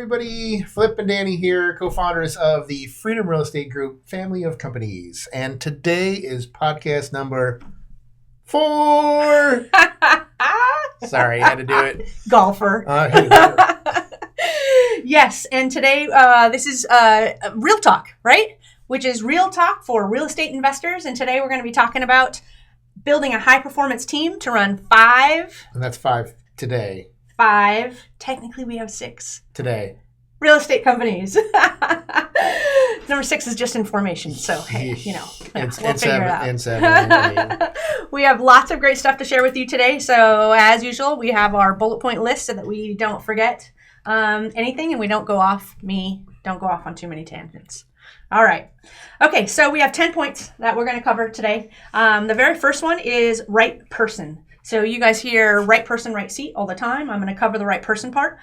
everybody. Flip and Dani here, co-founders of the Freedom Real Estate Group family of companies. And today is podcast number 4. Sorry, I had to do it. Golfer. Here you go. Yes, and today this is Real Talk, right? Which is real talk for real estate investors. And today we're going to be talking about building a high-performance team to run 5. And that's 5 today. 5. Technically, we have 6. Today. Real estate companies. Number 6 is just in formation. So, hey, we'll figure it out. And 7. We have lots of great stuff to share with you today. So, as usual, we have our bullet point list so that we don't forget anything and we don't go off on too many tangents. All right. Okay, so we have 10 points that we're going to cover today. The very first one is right person. So you guys hear right person, right seat all the time. I'm going to cover the right person part.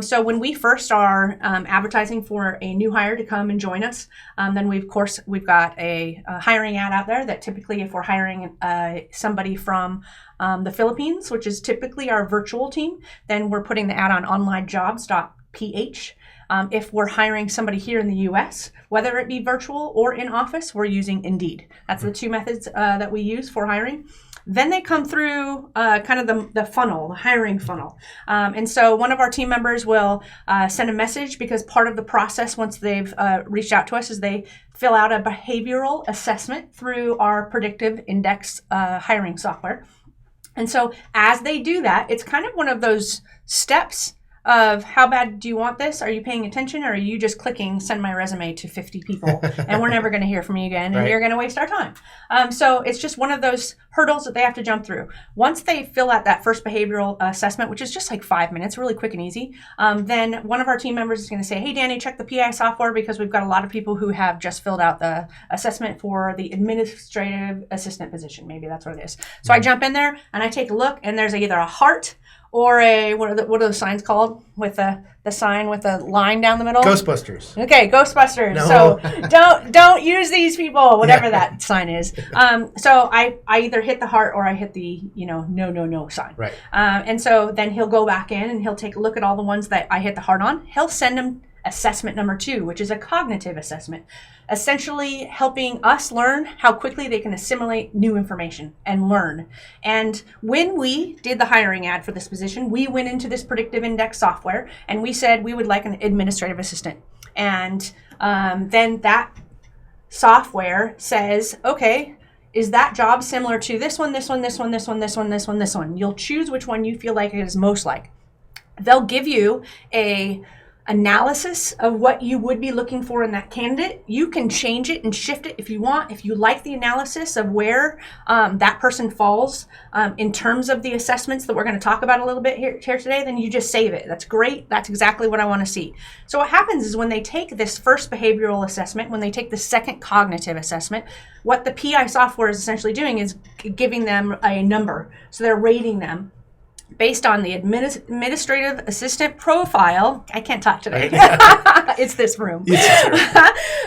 So when we first are advertising for a new hire to come and join us, then we've got a hiring ad out there that typically if we're hiring somebody from the Philippines, which is typically our virtual team, then we're putting the ad on onlinejobs.ph. If we're hiring somebody here in the U.S., whether it be virtual or in office, we're using Indeed. That's the 2 methods that we use for hiring. Then they come through kind of the funnel, the hiring funnel. And so one of our team members will send a message because part of the process once they've reached out to us is they fill out a behavioral assessment through our predictive index hiring software. And so as they do that, it's kind of one of those steps of how bad do you want this? Are you paying attention or are you just clicking send my resume to 50 people and we're never going to hear from you again and Right. You're going to waste our time. So it's just one of those hurdles that they have to jump through. Once they fill out that first behavioral assessment, which is just like 5 minutes, really quick and easy, then one of our team members is going to say, hey, Dani, check the PI software because we've got a lot of people who have just filled out the assessment for the administrative assistant position. Maybe that's what it is. So I jump in there and I take a look and there's either a heart or what are those signs called with the sign with a line down the middle? Ghostbusters. Okay, Ghostbusters. No. So don't use these people, whatever that sign is. So I either hit the heart or I hit the no sign. Right. And so then he'll go back in and he'll take a look at all the ones that I hit the heart on. He'll send them assessment number 2, which is a cognitive assessment, essentially helping us learn how quickly they can assimilate new information and learn. And when we did the hiring ad for this position, we went into this predictive index software and we said we would like an administrative assistant. And then that software says, okay, is that job similar to this one, this one, this one, this one, this one, this one, this one? You'll choose which one you feel like it is most like. They'll give you a analysis of what you would be looking for in that candidate. You can change it and shift it if you want. If you like the analysis of where that person falls in terms of the assessments that we're going to talk about a little bit here today, then you just save it. That's great. That's exactly what I want to see. So what happens is when they take this first behavioral assessment, when they take the second cognitive assessment, what the PI software is essentially doing is giving them a number. So they're rating them based on the administrative assistant profile. I can't talk today. It's this room. Based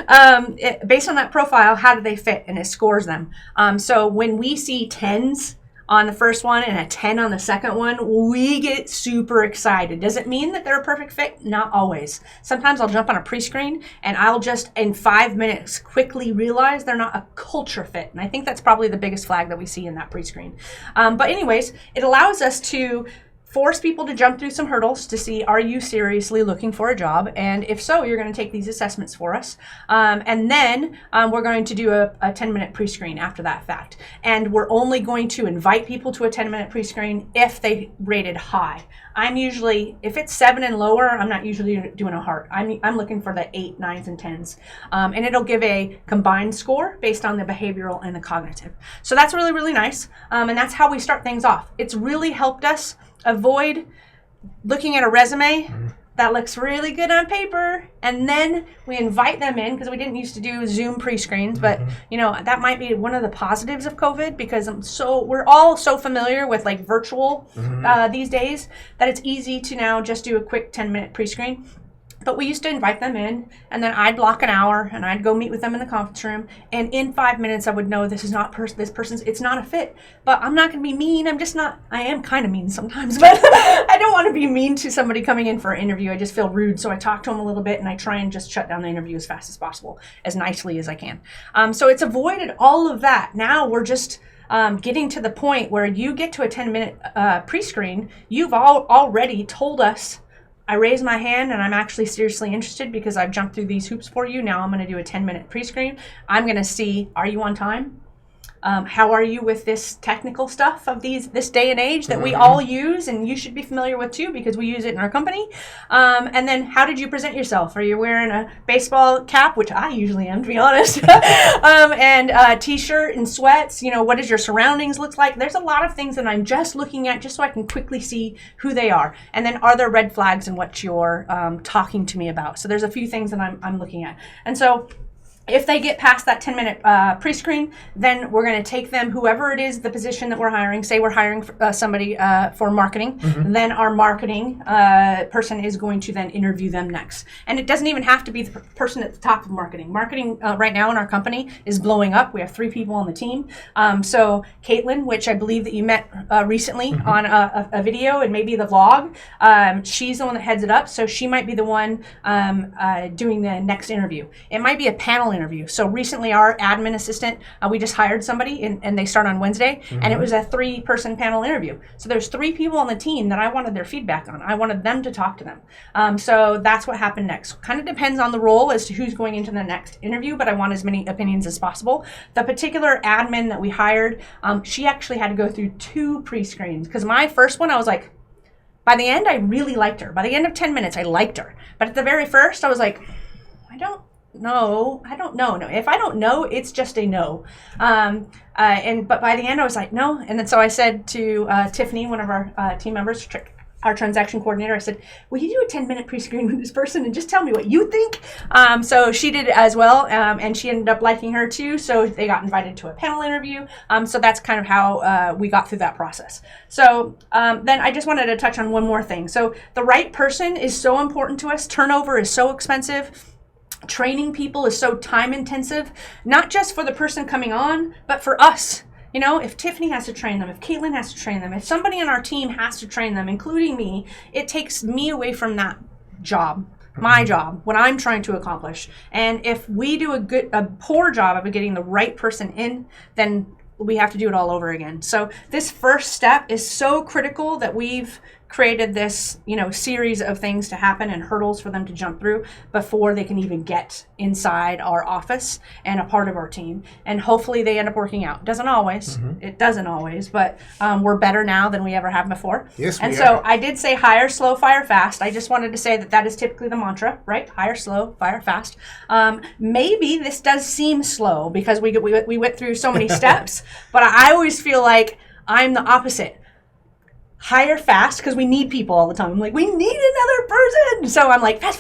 on that profile, how do they fit? And it scores them. So when we see 10s on the first one and a 10 on the second one, we get super excited. Does it mean that they're a perfect fit? Not always. Sometimes I'll jump on a pre-screen and I'll just in 5 minutes quickly realize they're not a culture fit. And I think that's probably the biggest flag that we see in that pre-screen. But anyways, it allows us to force people to jump through some hurdles to see, are you seriously looking for a job? And if so, you're going to take these assessments for us. And then we're going to do a 10-minute pre-screen after that fact. And we're only going to invite people to a 10-minute pre-screen if they rated high. I'm usually, if it's 7 and lower, I'm not usually doing a heart. I'm looking for the 8, 9s, and 10s. And it'll give a combined score based on the behavioral and the cognitive. So that's really, really nice. And that's how we start things off. It's really helped us avoid looking at a resume that looks really good on paper, and then we invite them in because we didn't used to do Zoom pre-screens, but that might be one of the positives of COVID because we're all so familiar with like virtual these days that it's easy to now just do a quick 10-minute pre-screen. But we used to invite them in, and then I'd block an hour, and I'd go meet with them in the conference room. And in 5 minutes, I would know this is not this person's. It's not a fit. But I'm not going to be mean. I'm just not. I am kind of mean sometimes, but I don't want to be mean to somebody coming in for an interview. I just feel rude, so I talk to them a little bit, and I try and just shut down the interview as fast as possible, as nicely as I can. So it's avoided all of that. Now we're just getting to the point where you get to a 10-minute pre-screen. You've already told us. I raise my hand and I'm actually seriously interested because I've jumped through these hoops for you. Now I'm going to do a 10-minute pre-screen. I'm going to see, are you on time? How are you with this technical stuff of this day and age that we all use, and you should be familiar with too because we use it in our company. And then how did you present yourself? Are you wearing a baseball cap, which I usually am, to be honest, and a t-shirt and sweats? What does your surroundings look like? There's a lot of things that I'm just looking at just so I can quickly see who they are. And then are there red flags in what you're talking to me about? So there's a few things that I'm looking at. And so if they get past that 10-minute pre-screen, then we're going to take them, whoever it is, the position that we're hiring. Say we're hiring somebody for marketing. Then our marketing person is going to then interview them next. And it doesn't even have to be the person at the top of marketing. Marketing right now in our company is blowing up. We have 3 people on the team. So Caitlin, which I believe that you met recently on a video and maybe the vlog, she's the one that heads it up. So she might be the one doing the next interview. It might be a panel interview. So recently our admin assistant, we just hired somebody and they start on Wednesday, and it was a 3-person panel interview. So there's 3 people on the team that I wanted their feedback on. I wanted them to talk to them. So that's what happened next. Kind of depends on the role as to who's going into the next interview, but I want as many opinions as possible. The particular admin that we hired, she actually had to go through 2 pre-screens because my first one, I was like, by the end, I really liked her. By the end of 10 minutes, I liked her. But at the very first, I was like, I don't know. No. If I don't know, it's just a no. But by the end, I was like, no. And then so I said to Tiffany, one of our team members, our transaction coordinator, I said, will you do a 10-minute pre-screen with this person and just tell me what you think? So she did as well, and she ended up liking her too. So they got invited to a panel interview. So that's kind of how we got through that process. So then I just wanted to touch on one more thing. So the right person is so important to us. Turnover is so expensive. Training people is so time intensive, not just for the person coming on, but for us. If Tiffany has to train them, if Caitlin has to train them, if somebody on our team has to train them, including me, it takes me away from that job, my job, what I'm trying to accomplish. And if we do a poor job of getting the right person in, then we have to do it all over again. So this first step is so critical that we've created this, series of things to happen and hurdles for them to jump through before they can even get inside our office and a part of our team. And hopefully they end up working out. Doesn't always. It doesn't always, but we're better now than we ever have before. Yes, and so I did say hire slow, fire fast. I just wanted to say that is typically the mantra, right? Hire slow, fire fast. Maybe this does seem slow because we went through so many steps, but I always feel like I'm the opposite. Hire fast because we need people all the time. I'm like, we need another person. So I'm like, fast.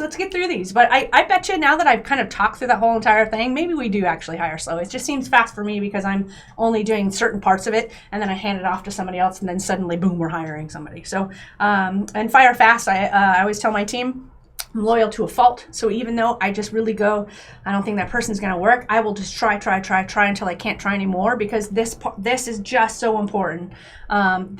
Let's get through these. But I bet you now that I've kind of talked through that whole entire thing, maybe we do actually hire slow. It just seems fast for me because I'm only doing certain parts of it, and then I hand it off to somebody else, and then suddenly, boom, we're hiring somebody. So, and fire fast, I always tell my team, I'm loyal to a fault. So even though I just really go, I don't think that person's going to work, I will just try until I can't try anymore, because this is just so important.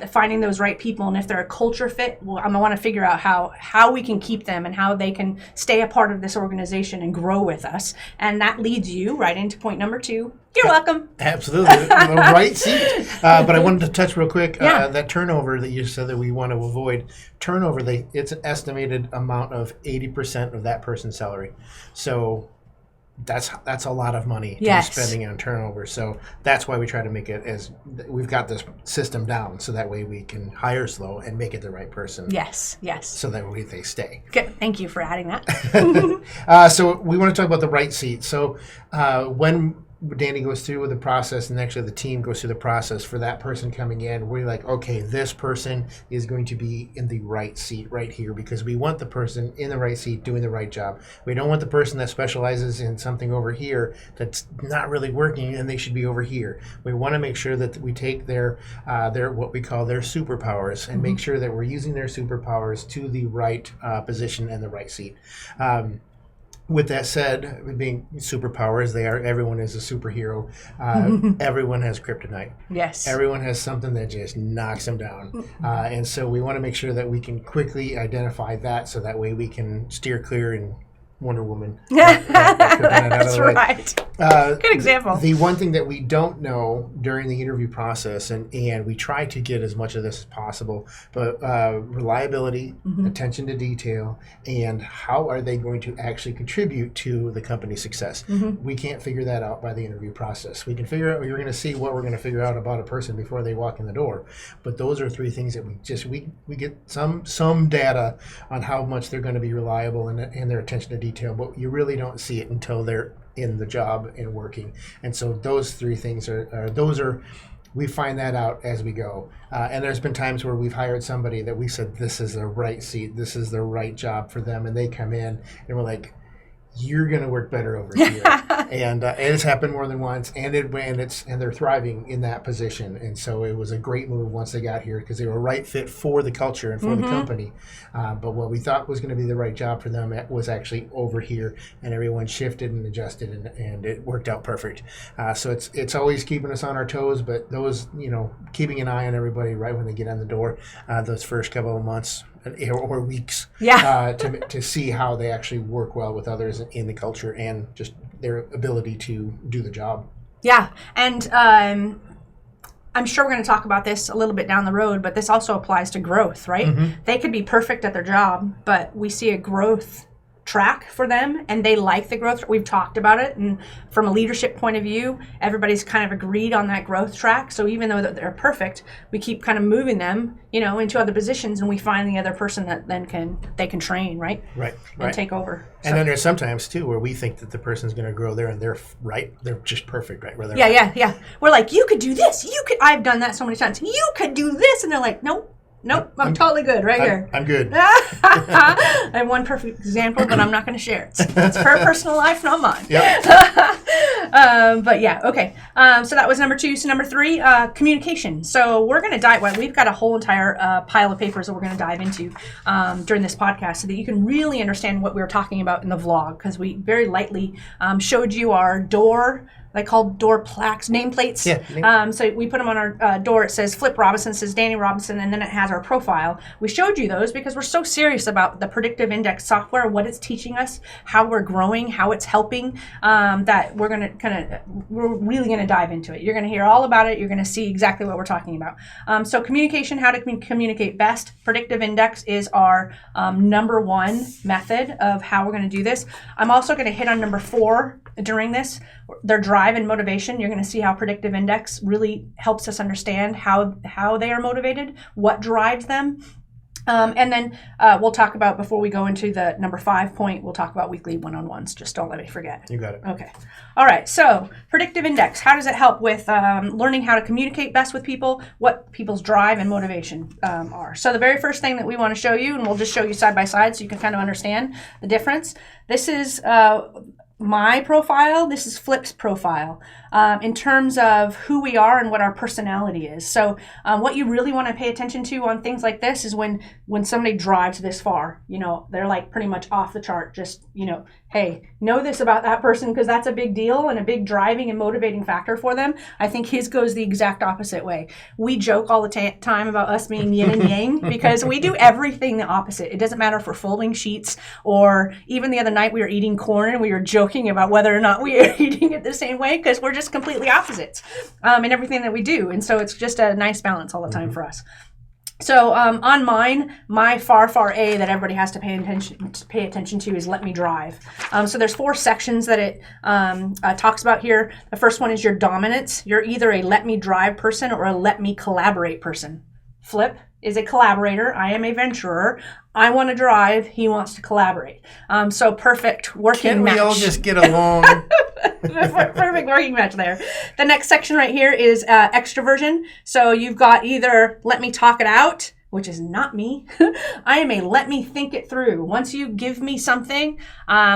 Finding those right people, and if they're a culture fit, well, I want to figure out how we can keep them and how they can stay a part of this organization and grow with us. And that leads you right into point number 2. You're welcome. Absolutely. The right seat. But I wanted to touch real quick, that turnover that you said that we want to avoid. Turnover, it's an estimated amount of 80% of that person's salary. So that's a lot of money to be spending on turnover. So that's why we try to make it we've got this system down, so that way we can hire slow and make it the right person. Yes. So that way they stay. Good. Thank you for adding that. So we want to talk about the right seat. So when Danny goes through with the process, and actually the team goes through the process for that person coming in. We're like, okay, this person is going to be in the right seat right here, because we want the person in the right seat doing the right job. We don't want the person that specializes in something over here that's not really working, and they should be over here. We want to make sure that we take their what we call their superpowers and make sure that we're using their superpowers to the right position and the right seat. With that said, being superpowers, everyone is a superhero. Everyone has kryptonite. Yes. Everyone has something that just knocks them down. And so we want to make sure that we can quickly identify that, so that way we can steer clear and Wonder Woman. That's right. Good example. The one thing that we don't know during the interview process, and we try to get as much of this as possible, but reliability, attention to detail, and how are they going to actually contribute to the company's success. We can't figure that out by the interview process. We can figure out, we're going to see what we're going to figure out about a person before they walk in the door. But those are three things that we get some data on how much they're going to be reliable and their attention to detail, but you really don't see it until they're in the job and working. And so those three things we find that out as we go. And there's been times where we've hired somebody that we said, this is the right seat, this is the right job for them, and they come in and we're like, you're going to work better over here. And it's happened more than once, and they're thriving in that position. And so it was a great move once they got here, because they were a right fit for the culture and for the company. But what we thought was going to be the right job for them was actually over here, and everyone shifted and adjusted, and it worked out perfect. So it's always keeping us on our toes, but those, keeping an eye on everybody right when they get in the door, those first couple of months or weeks, to see how they actually work well with others in the culture and just their ability to do the job. Yeah, and I'm sure we're going to talk about this a little bit down the road, but this also applies to growth, right? They could be perfect at their job, but we see a growth track for them, and they like the growth. We've talked about it, and from a leadership point of view, everybody's kind of agreed on that growth track. So even though they're perfect, we keep kind of moving them, into other positions, and we find the other person that then can train, right, and take over. And then there's sometimes too where we think that the person's going to grow there, and they're just perfect, right? Yeah. We're like, you could do this. I've done that so many times. You could do this, and they're like, nope, I'm totally good here. I'm good. I have one perfect example, but I'm not going to share it. It's her personal life, not mine. Yep. But yeah, okay. So that was number 2. So number 3, communication. So we're going to dive. Well, we've got a whole entire pile of papers that we're going to dive into during this podcast, so that you can really understand what we were talking about in the vlog, because we very lightly showed you our door. They call door plaques, nameplates. Yeah. So we put them on our door. It says Flip Robison, says Dani Robison, and then it has our profile. We showed you those because we're so serious about the predictive index software, what it's teaching us, how we're growing, how it's helping, that we're really going to dive into it. You're going to hear all about it. You're going to see exactly what we're talking about. So communication, how to communicate best. Predictive index is our number 1 method of how we're going to do this. I'm also going to hit on number 4 during this, their drive and motivation. You're going to see how predictive index really helps us understand how they are motivated, what drives them. And then we'll talk about, before we go into the number 5 point, we'll talk about weekly one-on-ones. Just don't let me forget. You got it. Okay. All right. So predictive index, how does it help with learning how to communicate best with people, what people's drive and motivation are? So the very first thing that we want to show you, and we'll just show you side by side so you can kind of understand the difference. This is my profile. This is Flip's profile in terms of who we are and what our personality is. So what you really want to pay attention to on things like this is when somebody drives this far, they're like pretty much off the chart. Just, hey, know this about that person, because that's a big deal and a big driving and motivating factor for them. I think his goes the exact opposite way. We joke all the time about us being yin and yang because we do everything the opposite. It doesn't matter if we're folding sheets, or even the other night we were eating corn and we were joking about whether or not we are eating it the same way, because we're just completely opposites in everything that we do. And so it's just a nice balance all the time for us. So on mine, my far A that everybody has to pay attention to is Let Me Drive. So there's 4 sections that it talks about here. The first one is your dominance. You're either a let me drive person or a let me collaborate person. Flip is a collaborator. I am a venturer. I want to drive. He wants to collaborate. So perfect working match. Can't we all just get along? Perfect working match there. The next section right here is extroversion. So you've got either let me talk it out, which is not me. I am a let me think it through. Once you give me something,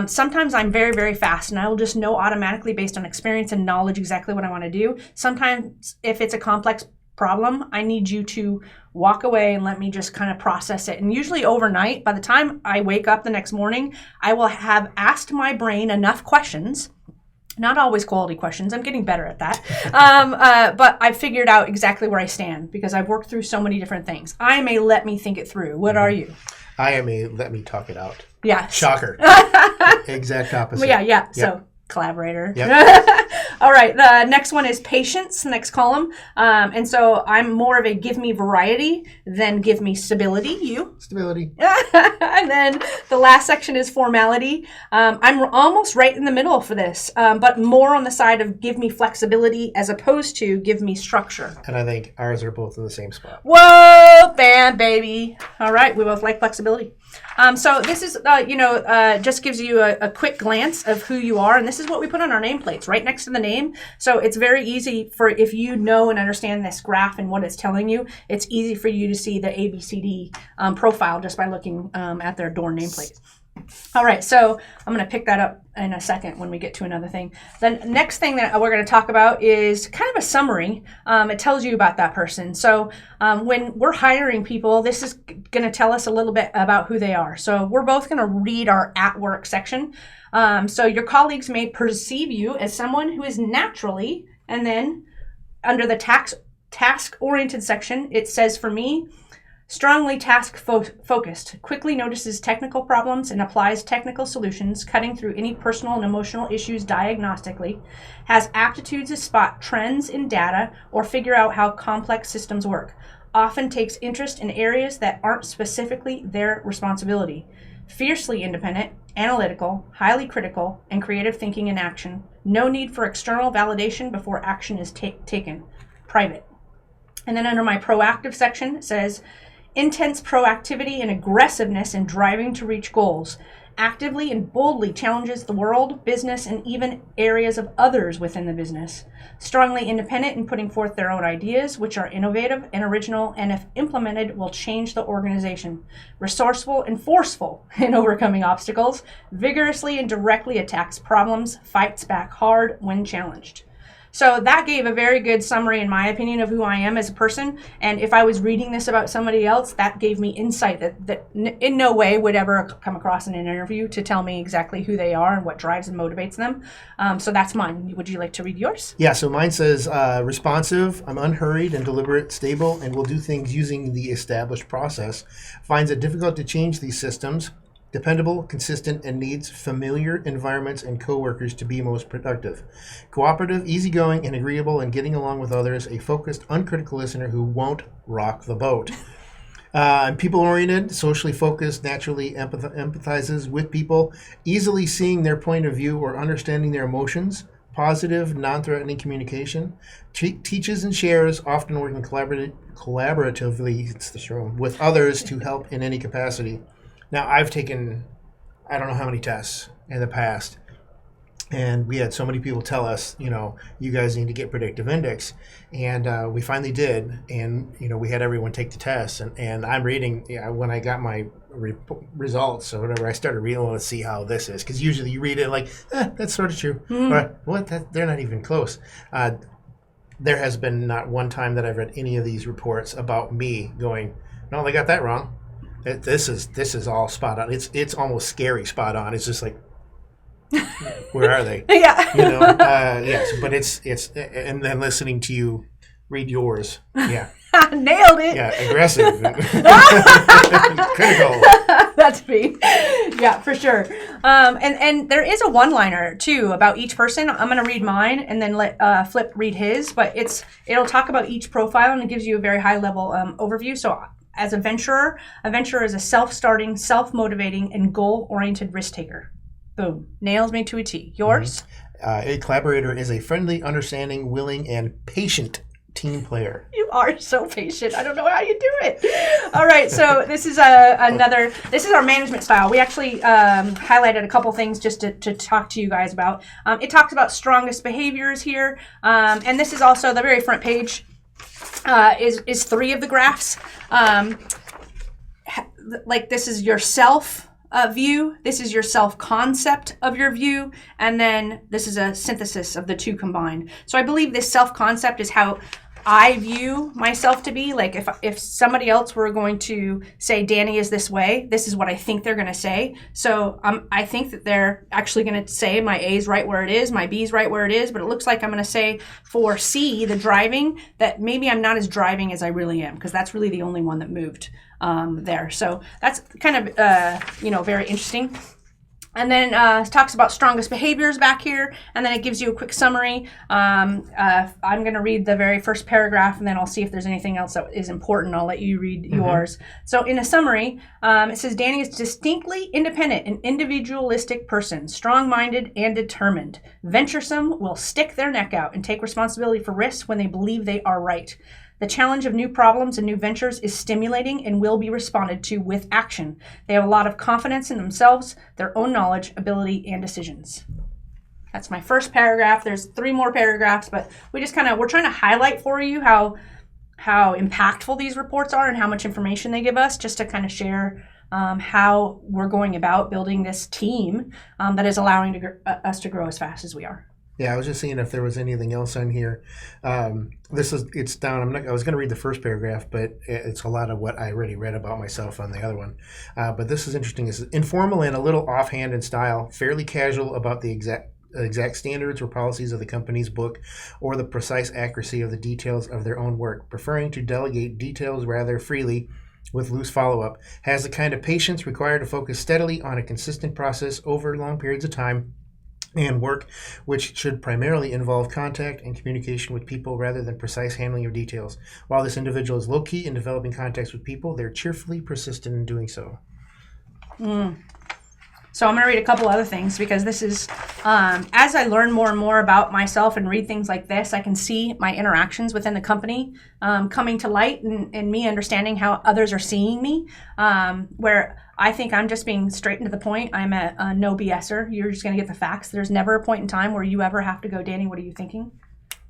sometimes I'm very, very fast and I will just know automatically based on experience and knowledge exactly what I want to do. Sometimes if it's a complex problem, I need you to walk away and let me just kind of process it. And usually overnight, by the time I wake up the next morning, I will have asked my brain enough questions. Not always quality questions. I'm getting better at that. But I've figured out exactly where I stand because I've worked through so many different things. I am a let me think it through. What are you? I am a let me talk it out. Yeah. Shocker. Exact opposite. Yeah. Yep. So collaborator. Yep. All right. The next one is patience, next column. And so I'm more of a give me variety than give me stability. You? Stability. And then the last section is formality. I'm almost right in the middle for this, but more on the side of give me flexibility as opposed to give me structure. And I think ours are both in the same spot. Whoa, bam, baby. All right. We both like flexibility. So this is, just gives you a quick glance of who you are. And this is what we put on our nameplates right next to the name. So it's very easy for, if you know and understand this graph and what it's telling you, it's easy for you to see the ABCD profile just by looking at their door nameplate. All right, so I'm going to pick that up in a second when we get to another thing. The next thing that we're going to talk about is kind of a summary. It tells you about that person. So when we're hiring people, this is going to tell us a little bit about who they are. So we're both going to read our at work section. So your colleagues may perceive you as someone who is naturally, and then under the task-oriented section, it says for me, strongly task-focused, quickly notices technical problems and applies technical solutions, cutting through any personal and emotional issues diagnostically, has aptitudes to spot trends in data or figure out how complex systems work, often takes interest in areas that aren't specifically their responsibility, fiercely independent, analytical, highly critical, and creative thinking in action, no need for external validation before action is taken, private. And then under my proactive section, it says, intense proactivity and aggressiveness in driving to reach goals, actively and boldly challenges the world, business, and even areas of others within the business. Strongly independent in putting forth their own ideas, which are innovative and original, and if implemented, will change the organization. Resourceful and forceful in overcoming obstacles, vigorously and directly attacks problems, fights back hard when challenged. So that gave a very good summary, in my opinion, of who I am as a person. And if I was reading this about somebody else, that gave me insight that in no way would ever come across in an interview to tell me exactly who they are and what drives and motivates them. So that's mine. Would you like to read yours? Yeah, so mine says responsive, I'm unhurried and deliberate, stable, and will do things using the established process. Finds it difficult to change these systems. Dependable, consistent, and needs familiar environments and coworkers to be most productive. Cooperative, easygoing, and agreeable in getting along with others. A focused, uncritical listener who won't rock the boat. People-oriented, socially focused, naturally empathizes with people, easily seeing their point of view or understanding their emotions. Positive, non-threatening communication. Teaches and shares, often working collaboratively with others to help in any capacity. Now, I've taken, I don't know how many tests in the past, and we had so many people tell us, you guys need to get predictive index. And we finally did, and, we had everyone take the test. And I'm reading, when I got my results or whatever, I started reading to see how this is. Because usually you read it like, that's sort of true. Or, what? They're not even close. There has been not one time that I've read any of these reports about me going, no, they got that wrong. This is all spot on. It's almost scary spot on. It's just like, where are they? Yeah. Yes, but it's and then listening to you read yours. Yeah. Nailed it. Yeah, aggressive. Critical. That's me. Yeah, for sure. And there is a one-liner too about each person. I'm going to read mine and then let Flip read his, but it'll talk about each profile and it gives you a very high-level overview. So as a venturer is a self-starting, self-motivating, and goal-oriented risk-taker. Boom. Nails me to a T. Yours? A collaborator is a friendly, understanding, willing, and patient team player. You are so patient. I don't know how you do it. All right, so this is this is our management style. We actually highlighted a couple things just to talk to you guys about. It talks about strongest behaviors here, and this is also the very front page is 3 of the graphs. Like this is your self view, this is your self-concept of your view, and then this is a synthesis of the 2 combined. So I believe this self-concept is how I view myself to be. Like if somebody else were going to say Dani is this way, this is what I think they're going to say. So I think that they're actually going to say my A's right where it is, my B's right where it is, but it looks like I'm going to say for C, the driving, that maybe I'm not as driving as I really am, because that's really the only one that moved there. So that's kind of, very interesting. And then it talks about strongest behaviors back here, and then it gives you a quick summary. I'm going to read the very first paragraph, and then I'll see if there's anything else that is important. I'll let you read yours. So in a summary, it says, Dani is distinctly independent and individualistic person, strong-minded and determined. Venturesome, will stick their neck out and take responsibility for risks when they believe they are right. The challenge of new problems and new ventures is stimulating and will be responded to with action. They have a lot of confidence in themselves, their own knowledge, ability, and decisions. That's my first paragraph. There's 3 more paragraphs, but we're trying to highlight for you how impactful these reports are and how much information they give us, just to kind of share how we're going about building this team that is allowing us to grow as fast as we are. Yeah, I was just seeing if there was anything else on here. It's down. I was going to read the first paragraph, but it's a lot of what I already read about myself on the other one. But this is interesting. It's informal and a little offhand in style, fairly casual about the exact standards or policies of the company's book or the precise accuracy of the details of their own work, preferring to delegate details rather freely with loose follow-up, has the kind of patience required to focus steadily on a consistent process over long periods of time, and work which should primarily involve contact and communication with people rather than precise handling of details. While this individual is low-key in developing contacts with people, they're cheerfully persistent in doing so. So I'm going to read a couple other things, because this is, as I learn more and more about myself and read things like this, I can see my interactions within the company coming to light, and me understanding how others are seeing me, where I think I'm just being straight and to the point. I'm a no BSer. You're just going to get the facts. There's never a point in time where you ever have to go, Dani, what are you thinking?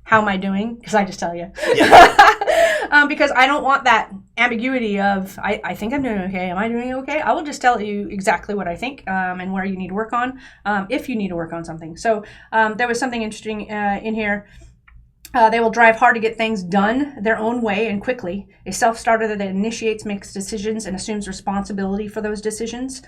How am I doing? Because I just tell you. Yeah. Because I don't want that ambiguity of, I think I'm doing okay. Am I doing okay? I will just tell you exactly what I think and where you need to work on, if you need to work on something. So there was something interesting in here. They will drive hard to get things done their own way and quickly. A self-starter that initiates, makes decisions, and assumes responsibility for those decisions.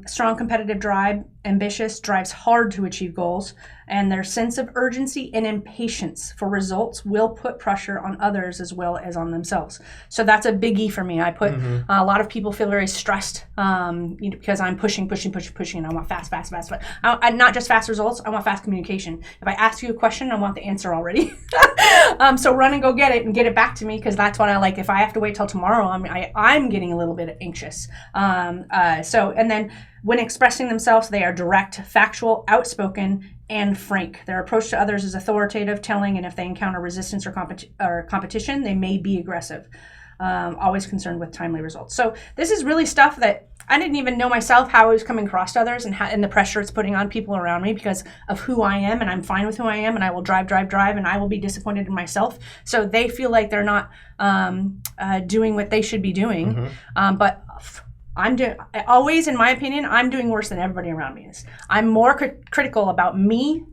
Strong competitive drive, ambitious, drives hard to achieve goals. And their sense of urgency and impatience for results will put pressure on others as well as on themselves. So that's a biggie for me. I put a lot of people feel very stressed because I'm pushing, and I want fast. Not just fast results, I want fast communication. If I ask you a question, I want the answer already. So run and go get it and get it back to me, because that's what I like. If I have to wait till tomorrow, I'm getting a little bit anxious. And then when expressing themselves, they are direct, factual, outspoken, and frank. Their approach to others is authoritative, telling, and if they encounter resistance or competition, they may be aggressive. Always concerned with timely results. So this is really stuff that I didn't even know myself how I was coming across to others, and the pressure it's putting on people around me because of who I am, and I'm fine with who I am, and I will drive, and I will be disappointed in myself. So they feel like they're not doing what they should be doing. But I'm always, in my opinion, I'm doing worse than everybody around me is. I'm more critical about me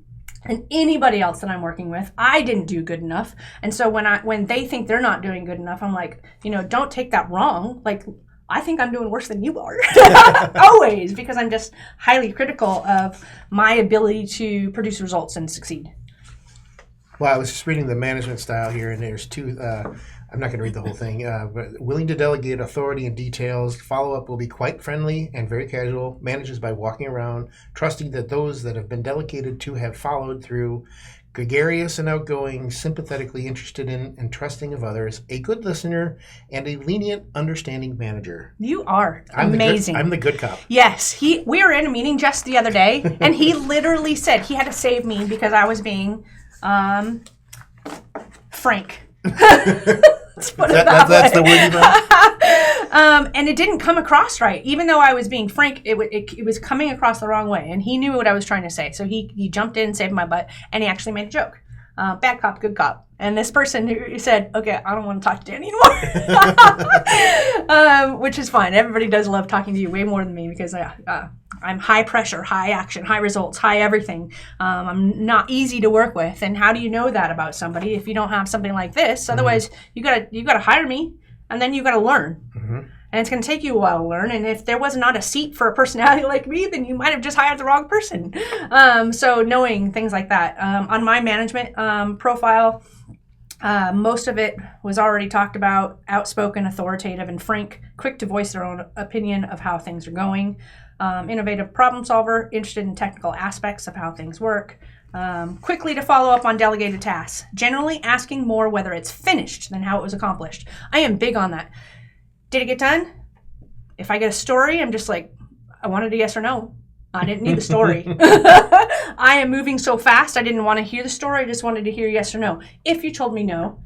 than anybody else that I'm working with. I didn't do good enough. And so when they think they're not doing good enough, I'm like, don't take that wrong. Like, I think I'm doing worse than you are. Always, because I'm just highly critical of my ability to produce results and succeed. Well, I was just reading the management style here, and there's 2... I'm not going to read the whole thing, but willing to delegate authority and details. Follow-up will be quite friendly and very casual. Manages by walking around, trusting that those that have been delegated to have followed through. Gregarious and outgoing, sympathetically interested in and trusting of others. A good listener and a lenient, understanding manager. You are amazing. I'm the good cop. Yes. We were in a meeting just the other day, and he literally said he had to save me because I was being frank. Let's put it that's the word you found? And it didn't come across right. Even though I was being frank, it was coming across the wrong way. And he knew what I was trying to say. So he jumped in, saved my butt, and he actually made a joke. Bad cop, good cop. And this person who said, okay, I don't want to talk to Danny anymore. Which is fine. Everybody does love talking to you way more than me because I'm high pressure, high action, high results, high everything. I'm not easy to work with. And how do you know that about somebody if you don't have something like this? Otherwise, you gotta hire me, and then you gotta learn. Mm-hmm. And it's going to take you a while to learn. And if there was not a seat for a personality like me, then you might have just hired the wrong person. So knowing things like that. On my management profile, most of it was already talked about. Outspoken, authoritative, and frank. Quick to voice their own opinion of how things are going. Innovative problem solver. Interested in technical aspects of how things work. Quickly to follow up on delegated tasks. Generally asking more whether it's finished than how it was accomplished. I am big on that. Did it get done? If I get a story, I'm just like, I wanted a yes or no. I didn't need the story. I am moving so fast, I didn't want to hear the story. I just wanted to hear yes or no. If you told me no,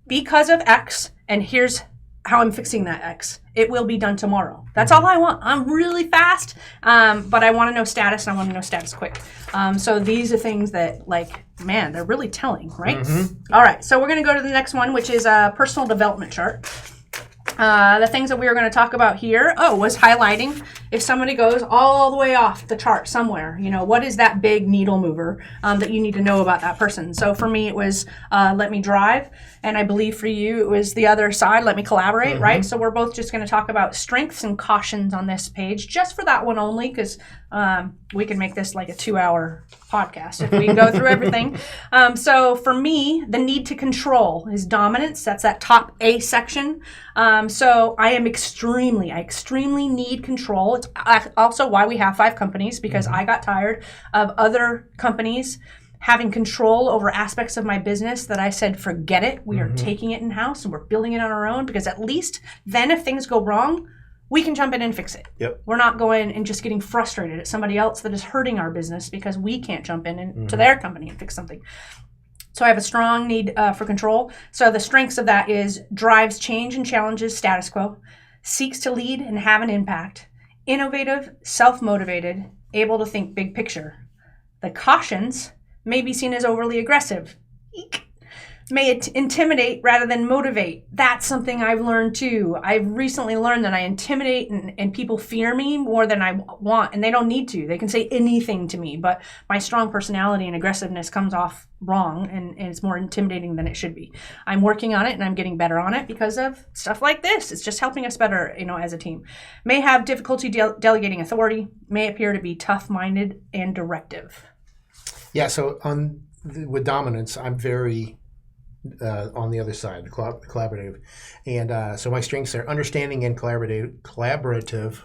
because of X, and here's how I'm fixing that X, it will be done tomorrow. That's all I want. I'm really fast, but I want to know status, and I want to know status quick. So these are things that, like, man, they're really telling, right? Mm-hmm. All right, so we're going to go to the next one, which is a personal development chart. The things that we were going to talk about here, was highlighting if somebody goes all the way off the chart somewhere, what is that big needle mover that you need to know about that person? So for me, it was let me drive. And I believe for you, it was the other side, let me collaborate, mm-hmm. right? So we're both just going to talk about strengths and cautions on this page, just for that one only, because we can make this like a 2-hour podcast if we go through everything. So for me, the need to control is dominance. That's that top A section. So I extremely need control. It's also why we have 5 companies, because mm-hmm. I got tired of other companies having control over aspects of my business that I said, forget it. We mm-hmm. are taking it in-house and we're building it on our own, because at least then if things go wrong, we can jump in and fix it. Yep. We're not going and just getting frustrated at somebody else that is hurting our business because we can't jump in and, mm-hmm. to their company and fix something. So I have a strong need for control. So the strengths of that is drives change and challenges status quo, seeks to lead and have an impact, innovative, self-motivated, able to think big picture. The cautions may be seen as overly aggressive. Eek. May it intimidate rather than motivate. That's something I've learned too. I've recently learned that I intimidate and people fear me more than I want, and they don't need to. They can say anything to me, but my strong personality and aggressiveness comes off wrong, and it's more intimidating than it should be. I'm working on it, and I'm getting better on it because of stuff like this. It's just helping us better, as a team. May have difficulty delegating authority. May appear to be tough-minded and directive. Yeah, so with dominance, I'm very on the other side, collaborative. And so my strengths are understanding and collaborative,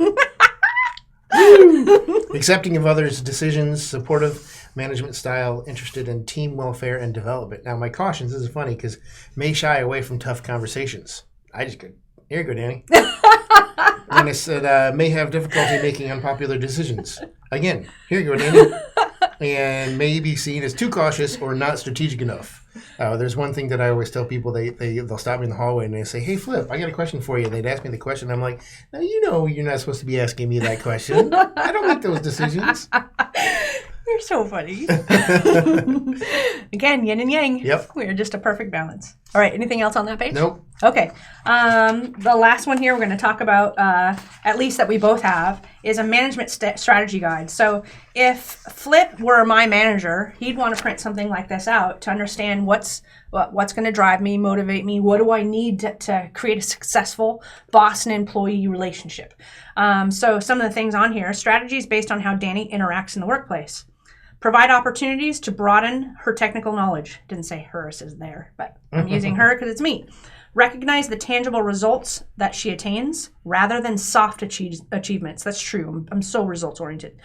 accepting of others' decisions, supportive management style, interested in team welfare and development. Now, my cautions, this is funny, because may shy away from tough conversations. I just go, here you go, Danny. And I said, may have difficulty making unpopular decisions. Again, here you go, Danny. And may be seen as too cautious or not strategic enough. There's one thing that I always tell people. They'll stop me in the hallway and they say, hey, Flip, I got a question for you. And they'd ask me the question. I'm like, now you're not supposed to be asking me that question. I don't make those decisions. You're so funny. Again, yin and yang. Yep. We're just a perfect balance. All right. Anything else on that page? Nope. Okay. The last one here we're going to talk about, at least that we both have, is a management strategy guide. So if Flip were my manager, he'd want to print something like this out to understand what's going to drive me, motivate me. What do I need to create a successful boss and employee relationship? So some of the things on here: strategies based on how Dani interacts in the workplace. Provide opportunities to broaden her technical knowledge. Didn't say her, it says there, but I'm using her because it's me. Recognize the tangible results that she attains rather than soft achievements. That's true. I'm so results oriented.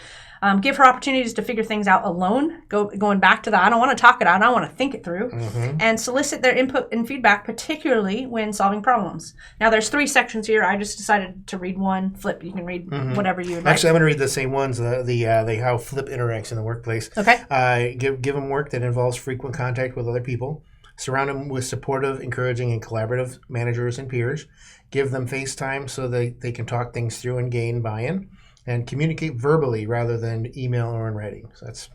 Give her opportunities to figure things out alone. Going back to that, I don't want to talk it out. I want to think it through. Mm-hmm. And solicit their input and feedback, particularly when solving problems. Now, there's 3 sections here. I just decided to read one. Flip, you can read mm-hmm. whatever you would like. Actually, I'm going to read the same ones, the how Flip interacts in the workplace. Okay. Give them work that involves frequent contact with other people. Surround them with supportive, encouraging, and collaborative managers and peers. Give them face time so they can talk things through and gain buy-in. And communicate verbally rather than email or in writing. So that's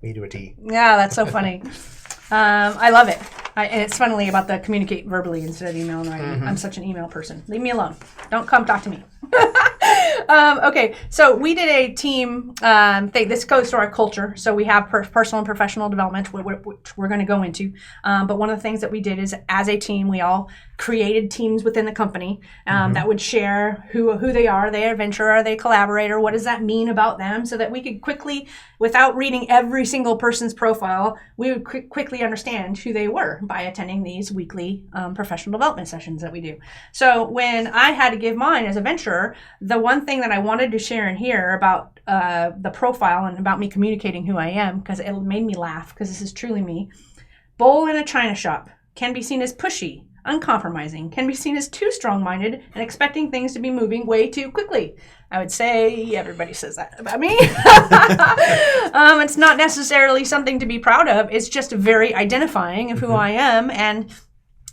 me to a T. Yeah, that's so funny. I love it. And it's funnily about the communicate verbally instead of email and writing. Mm-hmm. I'm such an email person. Leave me alone. Don't come talk to me. Okay, so we did a team thing. This goes to our culture. So we have personal and professional development, which we're going to go into. But one of the things that we did is, as a team, we all created teams within the company that would share who they are. Are they a venture? Are they a collaborator? What does that mean about them? So that we could quickly, without reading every single person's profile, we would quickly understand who they were by attending these weekly professional development sessions that we do. So when I had to give mine as a venturer, the one thing that I wanted to share in here about the profile and about me communicating who I am, because it made me laugh, because this is truly me. Bull in a china shop can be seen as pushy, uncompromising, can be seen as too strong-minded and expecting things to be moving way too quickly. I would say everybody says that about me. It's not necessarily something to be proud of. It's just very identifying of who I am. And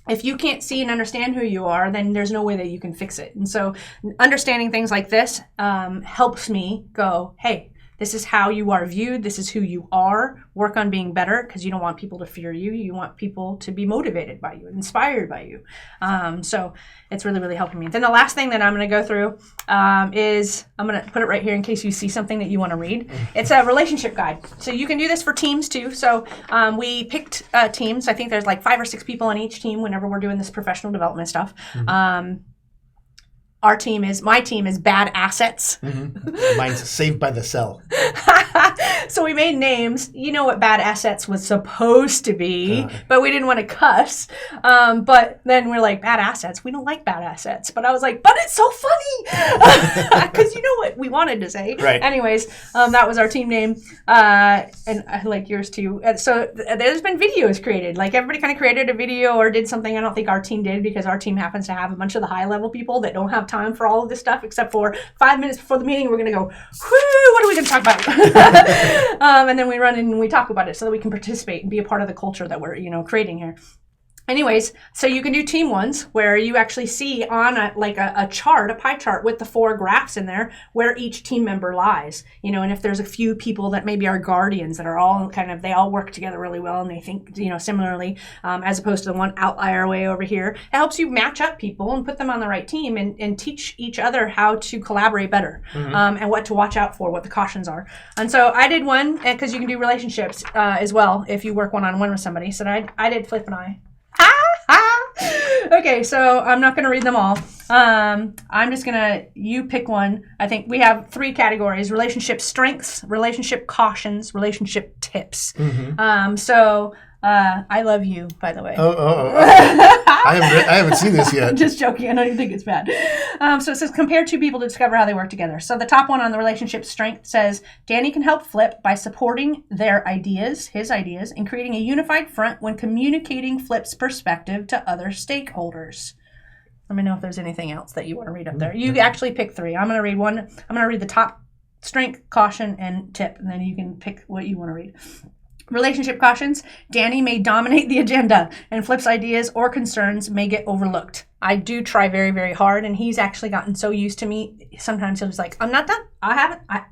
if you can't see and understand who you are, then there's no way that you can fix it. And so understanding things like this helps me go, hey, this is how you are viewed. This is who you are. Work on being better, because you don't want people to fear you. You want people to be motivated by you, inspired by you. So it's really, really helping me. Then the last thing that I'm going to go through is, I'm going to put it right here in case you see something that you want to read. It's a relationship guide. So you can do this for teams too. So we picked teams. I think there's like 5 or 6 people on each team whenever we're doing this professional development stuff. Mm-hmm. My team is bad assets. Mm-hmm. Mine's saved by the cell. So we made names. You know what bad assets was supposed to be, but we didn't want to cuss. But then we're like, bad assets. We don't like bad assets. But I was like, but it's so funny. Because you know what we wanted to say. Right. Anyways, that was our team name. And I like yours too. And so there's been videos created. Like everybody kind of created a video or did something. I don't think our team did, because our team happens to have a bunch of the high level people that don't have time for all of this stuff, except for 5 minutes before the meeting, we're going to go, whoo, what are we going to talk about? And then we run in and we talk about it so that we can participate and be a part of the culture that we're, creating here. Anyways, so you can do team ones where you actually see on a chart, a pie chart with the 4 graphs in there where each team member lies, and if there's a few people that maybe are guardians that are all they all work together really well and they think, similarly, as opposed to the one outlier way over here. It helps you match up people and put them on the right team and teach each other how to collaborate better, and what to watch out for, what the cautions are. And so I did one, because you can do relationships as well if you work one-on-one with somebody. So I did Flip and I. Okay, so I'm not going to read them all. I'm just going to, you pick one. I think we have 3 categories: relationship strengths, relationship cautions, relationship tips. Mm-hmm. So I love you, by the way. I haven't seen this yet. Just joking. I don't even think it's bad. So it says, compare 2 people to discover how they work together. So the top one on the relationship strength says, Dani can help Flip by supporting his ideas, and creating a unified front when communicating Flip's perspective to other stakeholders. Let me know if there's anything else that you want to read up there. You actually pick 3. I'm going to read one. I'm going to read the top: strength, caution, and tip, and then you can pick what you want to read. Relationship cautions: Dani may dominate the agenda, and Flip's ideas or concerns may get overlooked. I do try very, very hard, and he's actually gotten so used to me. Sometimes he'll just like, I'm not done. I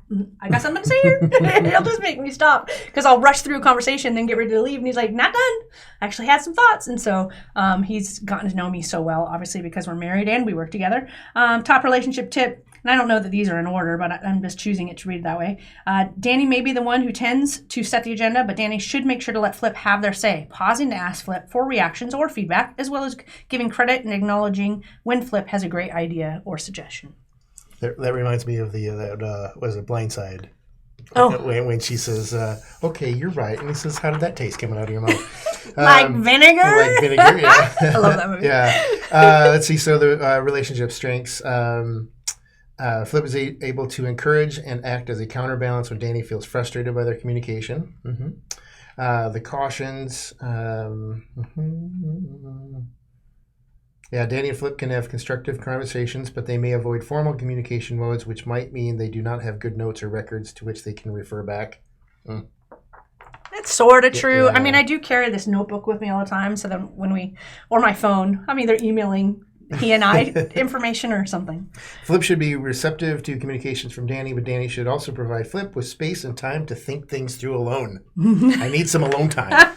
got something to say here. He'll just make me stop, because I'll rush through a conversation, then get ready to leave, and he's like, not done. I actually had some thoughts. And so he's gotten to know me so well, obviously, because we're married and we work together. Top relationship tip. And I don't know that these are in order, but I'm just choosing it to read it that way. Dani may be the one who tends to set the agenda, but Dani should make sure to let Flip have their say, pausing to ask Flip for reactions or feedback, as well as giving credit and acknowledging when Flip has a great idea or suggestion. That reminds me of was it Blindside? Oh. When she says, okay, you're right. And he says, how did that taste coming out of your mouth? Like vinegar? Like vinegar, yeah. I love that movie. Yeah. Let's see. So the relationship strengths. Flip is able to encourage and act as a counterbalance when Dani feels frustrated by their communication. Mm-hmm. The cautions. Dani and Flip can have constructive conversations, but they may avoid formal communication modes, which might mean they do not have good notes or records to which they can refer back. That's sort of true. Yeah. I mean, I do carry this notebook with me all the time, so that or my phone, I'm either emailing he and I information or something. Flip should be receptive to communications from Dani, but Dani should also provide Flip with space and time to think things through alone. I need some alone time.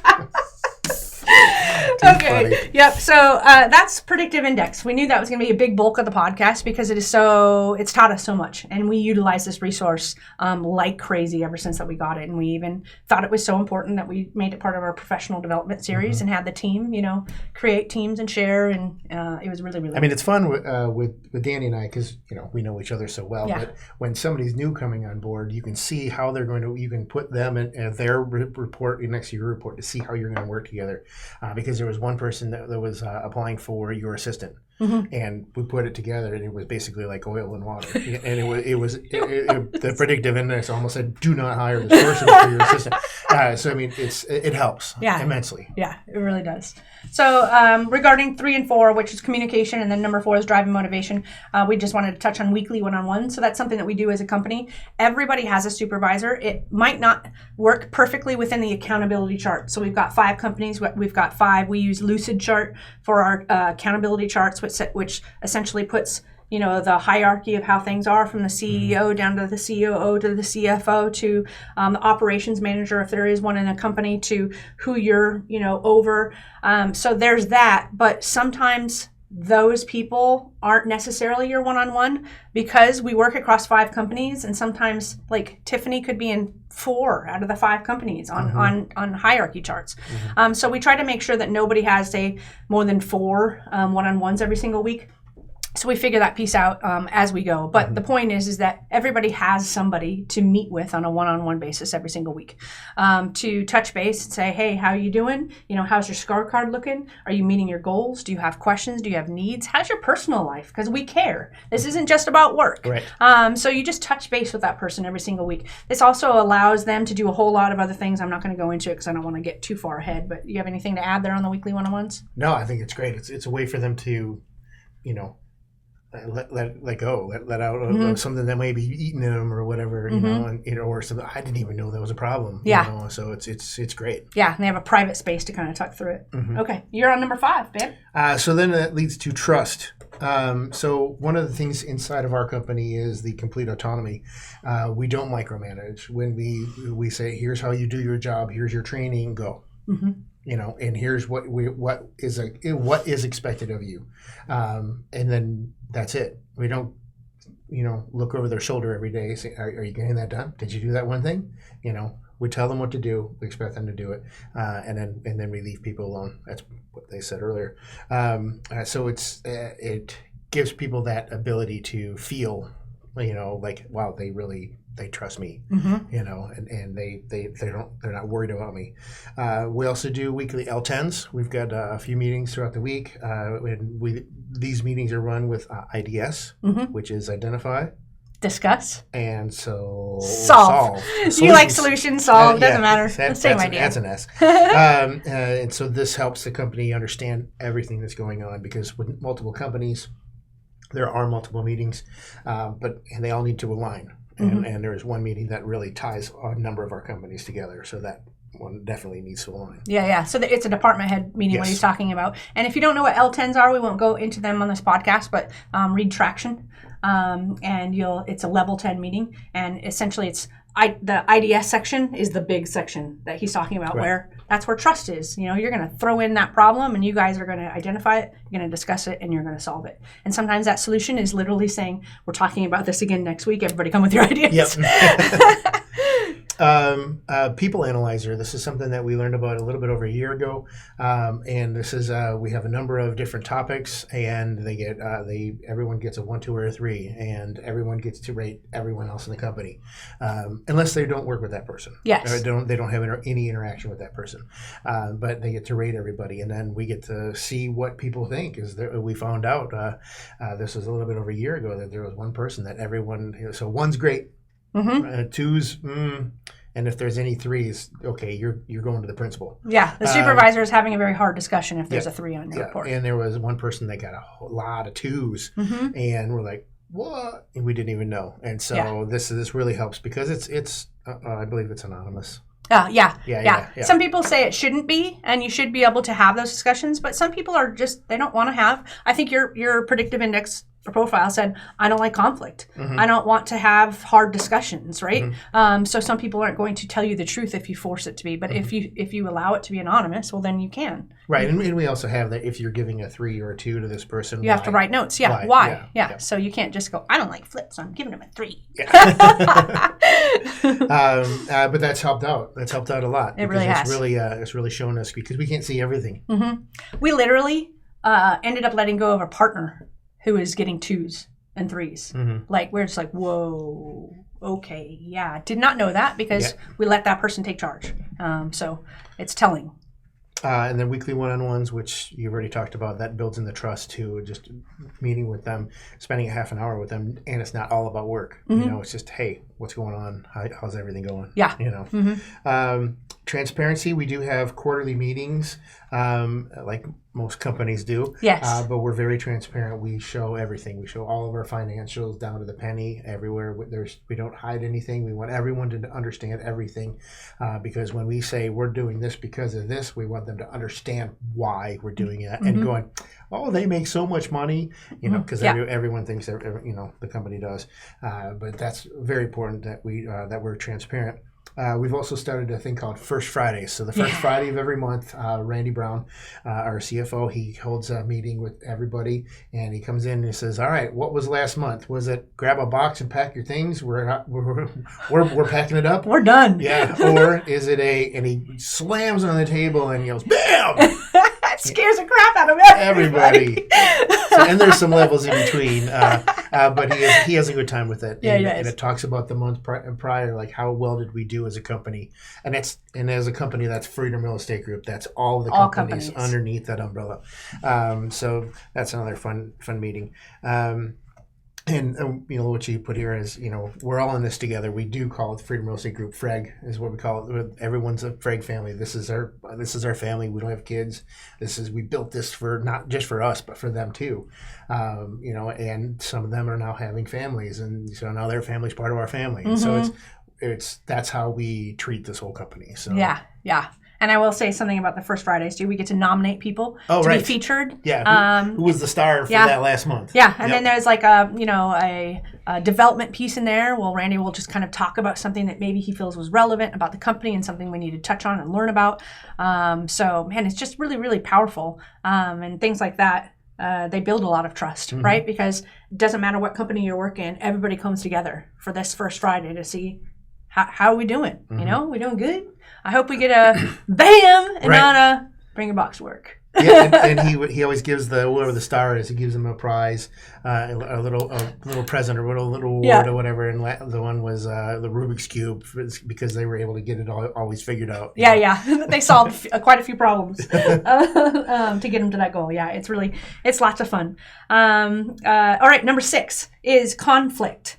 Okay. Funny. Yep. So that's predictive index. We knew that was going to be a big bulk of the podcast because it's taught us so much, and we utilize this resource like crazy ever since that we got it. And we even thought it was so important that we made it part of our professional development series and had the team, create teams and share. And it was really, really. I mean, it's fun with Dani and I because we know each other so well. Yeah. But when somebody's new coming on board, you can see how they're going to. You can put them in their report next to your report to see how you're going to work together. Because there was one person that was applying for your assistant, and we put it together, and it was basically like oil and water. And the predictive index almost said, "Do not hire this person for your assistant." So I mean, it helps immensely. Yeah, it really does. So regarding 3 and 4, which is communication, and then number 4 is driving motivation, we just wanted to touch on weekly one-on-one. So that's something that we do as a company. Everybody has a supervisor. It might not work perfectly within the accountability chart. So we've got 5 companies. We've got 5. We use Lucid Chart for our accountability charts, which essentially puts the hierarchy of how things are from the CEO down to the COO to the CFO to the operations manager, if there is one in a company, to who you're, over. So there's that. But sometimes those people aren't necessarily your one-on-one because we work across 5 companies, and sometimes like Tiffany could be in 4 out of the 5 companies on hierarchy charts. So we try to make sure that nobody has more than 4 one-on-ones every single week. So we figure that piece out as we go. But the point is that everybody has somebody to meet with on a one-on-one basis every single week to touch base and say, hey, how are you doing? How's your scorecard looking? Are you meeting your goals? Do you have questions? Do you have needs? How's your personal life? Because we care. This isn't just about work. Right. So you just touch base with that person every single week. This also allows them to do a whole lot of other things. I'm not going to go into it because I don't want to get too far ahead. But you have anything to add there on the weekly one-on-ones? No, I think it's great. It's a way for them to, let go, let out of something that may be eating them or whatever, or something. I didn't even know that was a problem. Yeah. So it's great. Yeah, and they have a private space to kind of talk through it. Okay, you're on number 5, babe. So then that leads to trust. So one of the things inside of our company is the complete autonomy. We don't micromanage. When we say, here's how you do your job, here's your training, go. And here's what is expected of you, and then that's it. We don't, look over their shoulder every day. Say, are you getting that done? Did you do that one thing? We tell them what to do. We expect them to do it, and then we leave people alone. That's what they said earlier. So it gives people that ability to feel, like, wow, they trust me, and they're not worried about me. We also do weekly L10s. We've got a few meetings throughout the week. And these meetings are run with IDS, which is identify, discuss, and solve. You like solution, solve, doesn't matter. Same idea. That's an S. And so this helps the company understand everything that's going on, because with multiple companies, there are multiple meetings, and they all need to align. And there's one meeting that really ties a number of our companies together, so that one definitely needs to align. Yeah. So it's a department head meeting, what he's talking about. And if you don't know what L10s are, we won't go into them on this podcast, but read Traction, and it's a level 10 meeting, and essentially the IDS section is the big section that he's talking about, where that's where trust is. You're going to throw in that problem, and you guys are going to identify it, you're going to discuss it, and you're going to solve it. And sometimes that solution is literally saying, we're talking about this again next week. Everybody come with your ideas. Yep. People analyzer. This is something that we learned about a little bit over a year ago, and this is we have a number of different topics, and everyone gets a 1, 2, or a 3, and everyone gets to rate everyone else in the company, unless they don't work with that person. Yes, or they don't have any interaction with that person, but they get to rate everybody, and then we get to see what people think. We found out this was a little bit over a year ago that there was one person that everyone. So 1's great. 2's, and if there's any 3s, okay, you're going to the principal. Yeah, the supervisor is having a very hard discussion if there's a 3 on your report. And there was one person that got a whole lot of 2s, and we're like, what? And we didn't even know. And so this really helps because it's I believe it's anonymous. Yeah. Some people say it shouldn't be, and you should be able to have those discussions, but some people are just, they don't want to have. I think your predictive index profile said, I don't like conflict. I don't want to have hard discussions, right? So some people aren't going to tell you the truth if you force it to be, but if you allow it to be anonymous, well, then you can. Right, and we also have that if you're giving a 3 or a 2 to this person, you have to write notes. Yeah, why? Yeah. So you can't just go, I don't like flips, so I'm giving him a 3. But that's helped out. That's helped out a lot. It really has. It's really shown us, because we can't see everything. We literally ended up letting go of a partner who is getting 2s and 3s. Like, we're just like, whoa, okay, yeah. Did not know that, because we let that person take charge. So it's telling. And then weekly one-on-ones, which you've already talked about, that builds in the trust too. Just meeting with them, spending a half an hour with them, and it's not all about work. You know, it's just, hey, what's going on? How's everything going? Yeah. You know, transparency. We do have quarterly meetings, like most companies do. Yes. But we're very transparent. We show everything. We show all of our financials down to the penny everywhere. We don't hide anything. We want everyone to understand everything, because when we say we're doing this because of this, we want them to understand why we're doing it, and going, oh, they make so much money, you know, because everyone thinks that, you know, the company does. But that's very important that we're transparent. We've also started a thing called First Fridays. So the first Friday of every month, Randy Brown, our CFO, he holds a meeting with everybody, and he comes in and he says, all right, what was last month? Was it grab a box and pack your things? We're packing it up? We're done. Yeah. Or is it and he slams on the table and yells, bam! That scares the crap out of everybody. And there's some levels in between. But he has a good time with it. And it talks about the month prior, like how well did we do as a company. And as a company, that's Freedom Real Estate Group. That's all the companies underneath that umbrella. So that's another fun meeting. And you know what you put here is, you know, we're all in this together. We do call it Freedom Real Estate Group. FREG is what we call it. Everyone's a FREG family. This is our family. We don't have kids. We built this for not just for us, but for them too. You know, and some of them are now having families, and so now their family's part of our family. And so that's how we treat this whole company. So yeah. And I will say something about the First Fridays too. We get to nominate people to be featured. Yeah. Who was the star for that last month? Yeah. And then there's like a development piece in there. Well, Randy will just kind of talk about something that maybe he feels was relevant about the company and something we need to touch on and learn about. So man, it's just really, really powerful. And things like that. They build a lot of trust, right? Because it doesn't matter what company you work in, everybody comes together for this First Friday to see how are we doing? You know, we doing good? I hope we get a bam and not a bring a box to work. And he always gives whoever the star is, he gives them a prize, a little present or a little award or whatever. And the one was the Rubik's Cube, because they were able to get it always figured out. Yeah. They solved quite a few problems to get them to that goal. Yeah, it's lots of fun. All right, number 6 is conflict.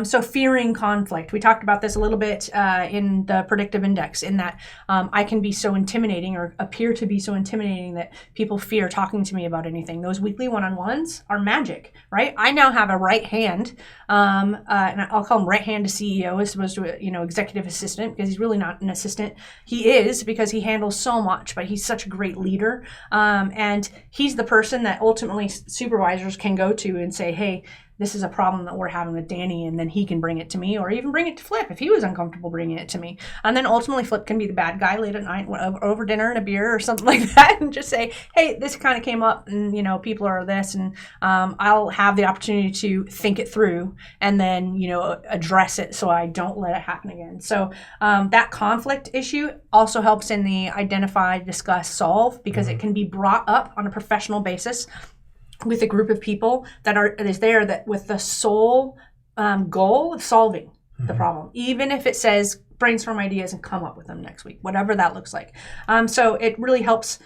So fearing conflict. We talked about this a little bit in the predictive index, in that I can be so intimidating or appear to be so intimidating that people fear talking to me about anything. Those weekly one-on-ones are magic, right? I now have a right hand, and I'll call him right hand to CEO as opposed to executive assistant, because he's really not an assistant. He is, because he handles so much, but he's such a great leader. And he's the person that ultimately supervisors can go to and say, hey, this is a problem that we're having with Dani, and then he can bring it to me, or even bring it to Flip if he was uncomfortable bringing it to me. And then ultimately Flip can be the bad guy late at night over dinner and a beer or something like that, and just say, hey, this kind of came up, and people are this, and I'll have the opportunity to think it through and then address it so I don't let it happen again. So that conflict issue also helps in the identify, discuss, solve, because it can be brought up on a professional basis with a group of people that is there that with the sole goal of solving the problem, even if it says brainstorm ideas and come up with them next week, whatever that looks like. So it really helps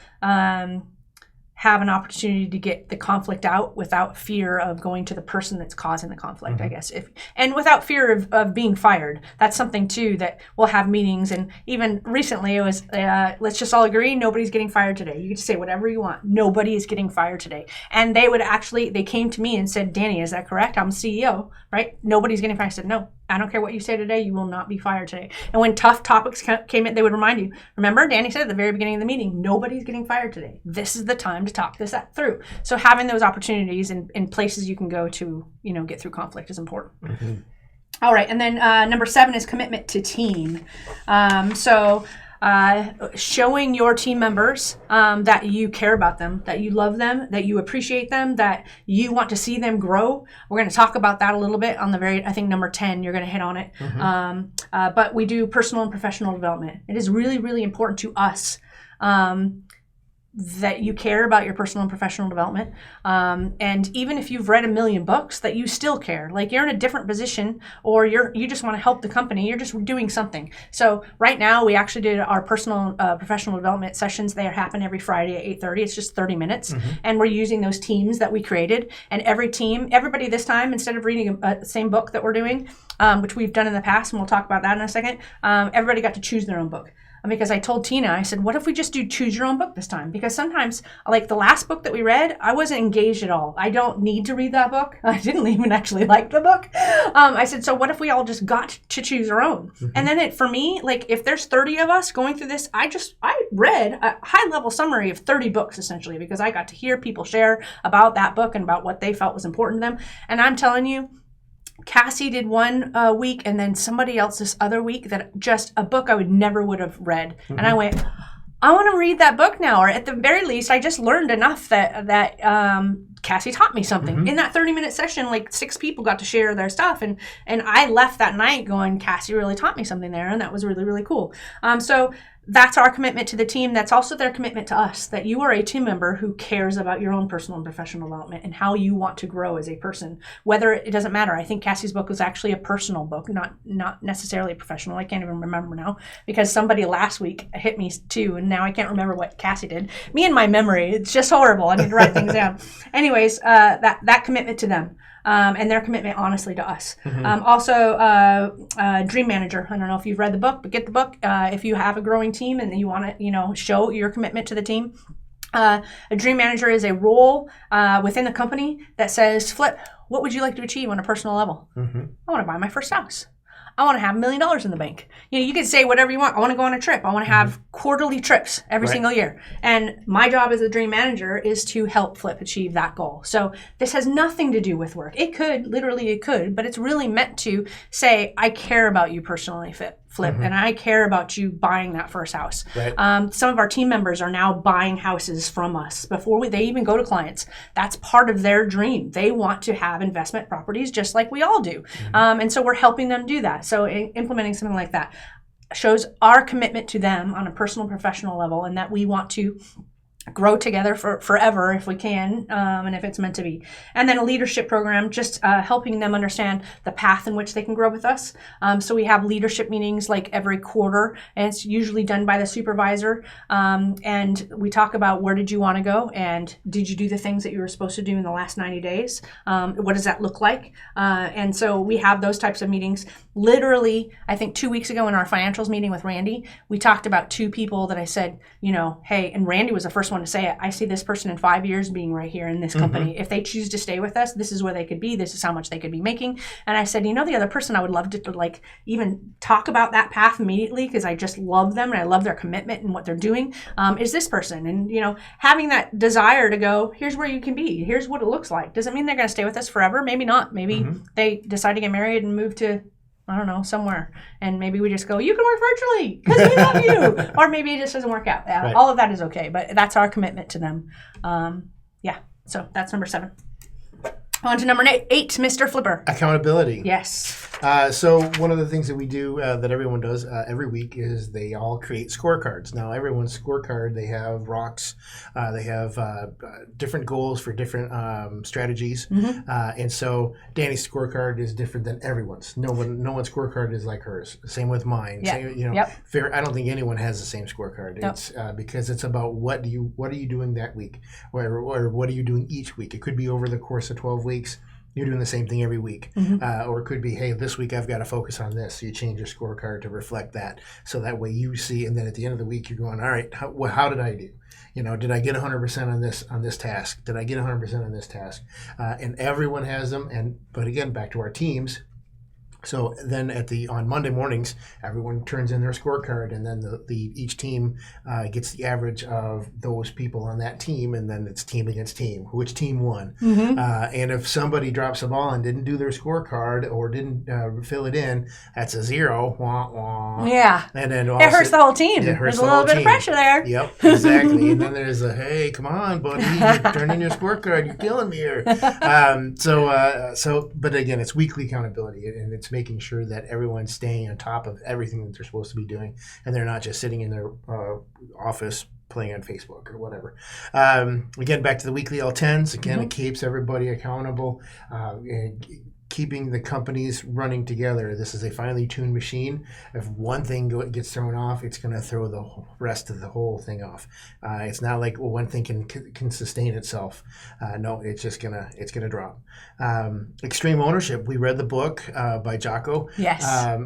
have an opportunity to get the conflict out without fear of going to the person that's causing the conflict, I guess. And without fear of being fired. That's something too that we'll have meetings, and even recently it was, let's just all agree nobody's getting fired today. You get to say whatever you want. Nobody is getting fired today. And they came to me and said, Dani, is that correct? I'm CEO, right? Nobody's getting fired. I said, no. I don't care what you say today, you will not be fired today. And when tough topics came in, they would remind you, remember, Dani said at the very beginning of the meeting, nobody's getting fired today. This is the time to talk this through. So having those opportunities in places you can go to, get through conflict is important. Mm-hmm. All right. And then number 7 is commitment to team. Showing your team members that you care about them, that you love them, that you appreciate them, that you want to see them grow. We're going to talk about that a little bit on I think number 10, you're going to hit on it. Mm-hmm. But we do personal and professional development. It is really, really important to us that you care about your personal and professional development. And even if you've read a million books, that you still care. Like you're in a different position or you just want to help the company. You're just doing something. So right now we actually did our personal professional development sessions. They happen every Friday at 8:30. It's just 30 minutes. Mm-hmm. And we're using those teams that we created. And everybody this time, instead of reading the same book that we're doing, which we've done in the past, and we'll talk about that in a second, everybody got to choose their own book. Because I told Tina, I said, what if we just do choose your own book this time? Because sometimes, like the last book that we read, I wasn't engaged at all. I don't need to read that book. I didn't even actually like the book. I said, so what if we all just got to choose our own? Mm-hmm. And then for me, like if there's 30 of us going through this, I read a high level summary of 30 books essentially, because I got to hear people share about that book and about what they felt was important to them. And I'm telling you, Cassie did one week, and then somebody else this other week that just a book I would have read. Mm-hmm. And I went, I want to read that book now, or at the very least, I just learned enough that Cassie taught me something. Mm-hmm. In that 30-minute session, like 6 people got to share their stuff, and I left that night going, Cassie really taught me something there, and that was really, really cool. So that's our commitment to the team. That's also their commitment to us, that you are a team member who cares about your own personal and professional development and how you want to grow as a person. Whether it doesn't matter. I think Cassie's book was actually a personal book, not necessarily professional. I can't even remember now because somebody last week hit me too, and now I can't remember what Cassie did. Me and my memory, it's just horrible. I need to write things down. Anyways, that commitment to them. And their commitment, honestly, to us. Mm-hmm. Also, Dream Manager. I don't know if you've read the book, but get the book. If you have a growing team and you want to, show your commitment to the team. A Dream Manager is a role within the company that says, Flip, what would you like to achieve on a personal level? Mm-hmm. I want to buy my first house. I want to have $1 million in the bank. You can say whatever you want. I want to go on a trip. I want to have quarterly trips every single year. And my job as a Dream Manager is to help Flip achieve that goal. So this has nothing to do with work. It could, but it's really meant to say, I care about you personally, Flip, and I care about you buying that first house. Right. Some of our team members are now buying houses from us before they even go to clients. That's part of their dream. They want to have investment properties just like we all do. Mm-hmm. And so we're helping them do that. So implementing something like that shows our commitment to them on a personal, professional level, and that we want to grow together for forever if we can, and if it's meant to be. And then a leadership program, just helping them understand the path in which they can grow with us. So we have leadership meetings like every quarter, and it's usually done by the supervisor. And we talk about where did you want to go, and did you do the things that you were supposed to do in the last 90 days? What does that look like? And so we have those types of meetings. Literally, I think 2 weeks ago in our financials meeting with Randy, we talked about 2 people that I said, hey, and Randy was the first one to say it. I see this person in 5 years being right here in this company. Mm-hmm. If they choose to stay with us, this is where they could be. This is how much they could be making. And I said, the other person I would love to even talk about that path immediately, because I just love them and I love their commitment and what they're doing, is this person. And, having that desire to go, here's where you can be. Here's what it looks like. Doesn't mean they're going to stay with us forever. Maybe not. Maybe they decide to get married and move to, I don't know, somewhere. And maybe we just go, you can work virtually because we love you. Or maybe it just doesn't work out. Right. All of that is okay. But that's our commitment to them. So that's number 7. On to number 8, Mr. Flipper. Accountability. Yes. So one of the things that we do that everyone does every week is they all create scorecards. Now, everyone's scorecard, they have rocks. They have different goals for different strategies. Mm-hmm. And so Dani's scorecard is different than everyone's. No one's scorecard is like hers. Same with mine. Yeah. Same, I don't think anyone has the same scorecard. Nope. It's because it's about what are you doing that week, or what are you doing each week. It could be over the course of 12 weeks. You're doing the same thing every week. Mm-hmm. Or it could be, hey, this week I've got to focus on this. So you change your scorecard to reflect that. So that way you see, and then at the end of the week, you're going, all right, how did I do? Did I get 100% on this task? Did I get 100% on this task? And everyone has them. But again, back to our teams, So then on Monday mornings, everyone turns in their scorecard, and then each team gets the average of those people on that team, and then it's team against team. Which team won? And if somebody drops a ball and didn't do their scorecard or didn't fill it in, that's a 0. Wah, wah. Yeah. And then it hurts the whole team. There's a little bit of pressure there. Yep, exactly. And then there's hey, come on, buddy, turn in your scorecard. You're killing me here. But again, it's weekly accountability, and it's making sure that everyone's staying on top of everything that they're supposed to be doing, and they're not just sitting in their office playing on Facebook or whatever. Again, back to the weekly L10s. Again, it keeps everybody accountable. And keeping the companies running together. This is a finely tuned machine. If one thing gets thrown off, it's going to throw the rest of the whole thing off. It's not like one thing can sustain itself. No, it's just gonna drop. Extreme Ownership. We read the book by Jocko. Yes.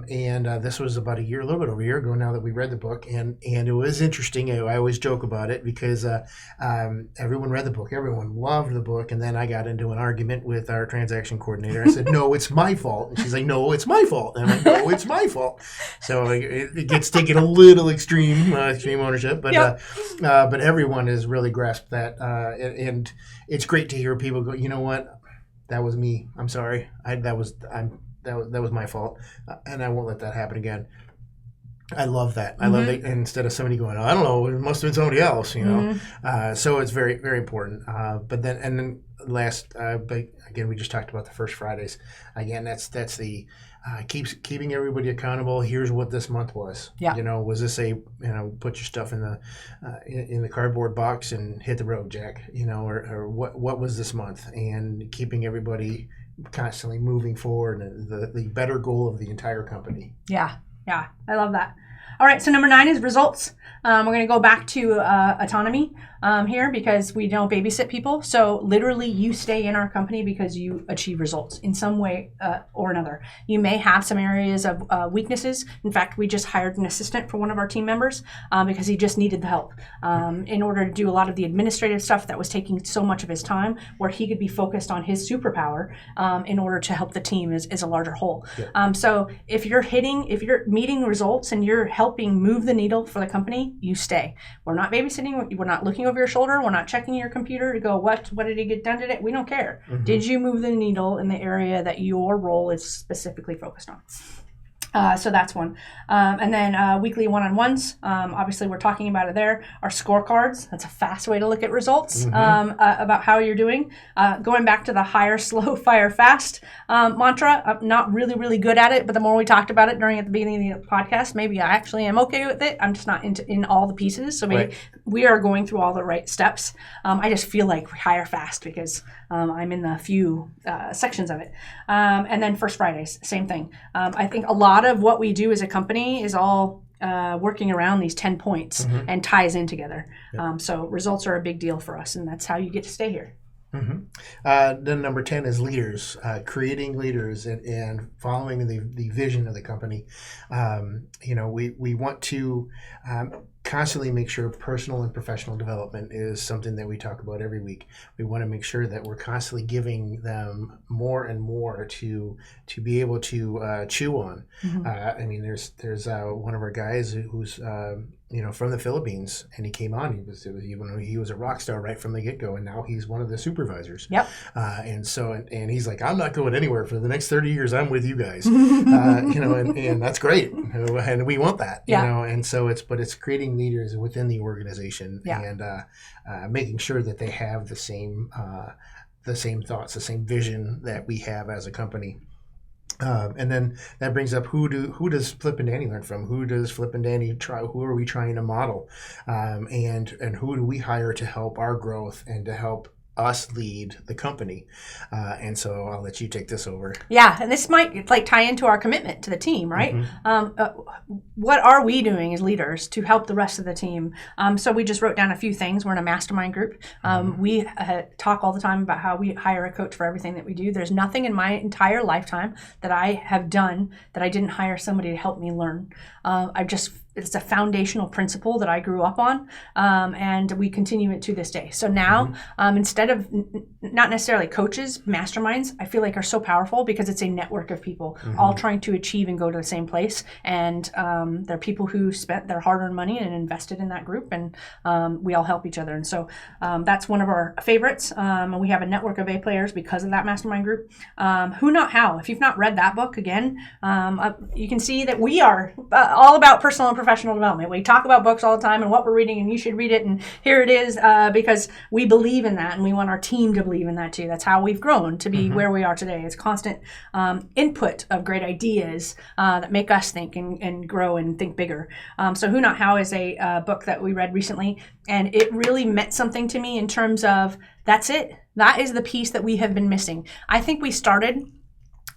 And this was about a little bit over a year ago now that we read the book, and it was interesting. I always joke about it because everyone read the book, everyone loved the book, and then I got into an argument with our transaction coordinator. I said, no, it's my fault. And she's like, no, it's my fault. And I'm like, no, it's my fault. So it gets taken a little extreme ownership, but but everyone has really grasped that, and it's great to hear people go, you know what, that was me. I'm sorry. That was my fault, and I won't let that happen again. I love that. I love it. Instead of somebody going, I don't know, it must have been somebody else, you know. So it's very, very important. But then last, but again, we just talked about the first Fridays. Again, that's the keeping everybody accountable. Here's what this month was. Yeah. You know, was this put your stuff in the cardboard box and hit the road, Jack? You know, or what was this month? And keeping everybody constantly moving forward, and the better goal of the entire company. Yeah. Yeah, I love that. All right, so number 9 is results. We're going to go back to autonomy here because we don't babysit people. So literally you stay in our company because you achieve results in some way or another. You may have some areas of weaknesses. In fact, we just hired an assistant for one of our team members because he just needed the help in order to do a lot of the administrative stuff that was taking so much of his time, where he could be focused on his superpower in order to help the team as a larger whole. Yeah. So if you're meeting results and you're helping move the needle for the company, you stay. We're not babysitting. We're not looking over your shoulder. We're not checking your computer to go, what did he get done today? We don't care. Did you move the needle in the area that your role is specifically focused on? So that's one. And then weekly one-on-ones. Obviously, we're talking about it there. Our scorecards. That's a fast way to look at results about how you're doing. Going back to the hire slow, fire fast mantra. I'm not really, really good at it, but the more we talked about it at the beginning of the podcast, maybe I actually am okay with it. I'm just not in all the pieces. So maybe we are going through all the right steps. I just feel like we hire fast because I'm in the few sections of it. And then First Fridays, same thing. I think a lot of what we do as a company is all working around these 10 points and ties in together. Yep. So results are a big deal for us, and that's how you get to stay here. Then number 10 is leaders, creating leaders and following the vision of the company. We want to constantly make sure personal and professional development is something that we talk about every week. We want to make sure that we're constantly giving them more and more to be able to chew on. There's one of our guys who's from the Philippines, and he came on. He was a rock star right from the get-go, and now he's one of the supervisors. Yep. And he's like, I'm not going anywhere for the next 30 years. I'm with you guys. And that's great, and we want that. Yeah. And so it's creating leaders within the organization and making sure that they have the same thoughts, the same vision that we have as a company. And then that brings up who does Flip and Dani learn from? Who does Flip and Dani try? Who are we trying to model? And who do we hire to help our growth and to help us lead the company? And so I'll let you take this over. Yeah, and this might tie into our commitment to the team, right? What are we doing as leaders to help the rest of the team? So we just wrote down a few things. We're in a mastermind group. We talk all the time about how we hire a coach for everything that we do. There's nothing in my entire lifetime that I have done that I didn't hire somebody to help me learn. I just it's a foundational principle that I grew up on, and we continue it to this day. So now, instead of not necessarily coaches, masterminds, I feel like are so powerful because it's a network of people all trying to achieve and go to the same place. And they're people who spent their hard-earned money and invested in that group, and we all help each other. And so that's one of our favorites. And we have a network of A players because of that mastermind group. Who Not How. If you've not read that book, again, you can see that we are all about personal and professional development. We talk about books all the time and what we're reading, and you should read it, and here it is, because we believe in that, and we want our team to believe in that too. That's how we've grown to be where we are today. It's constant input of great ideas that make us think and grow and think bigger. So Who Not How is a book that we read recently, and it really meant something to me in terms of that's it. That is the piece that we have been missing. I think we started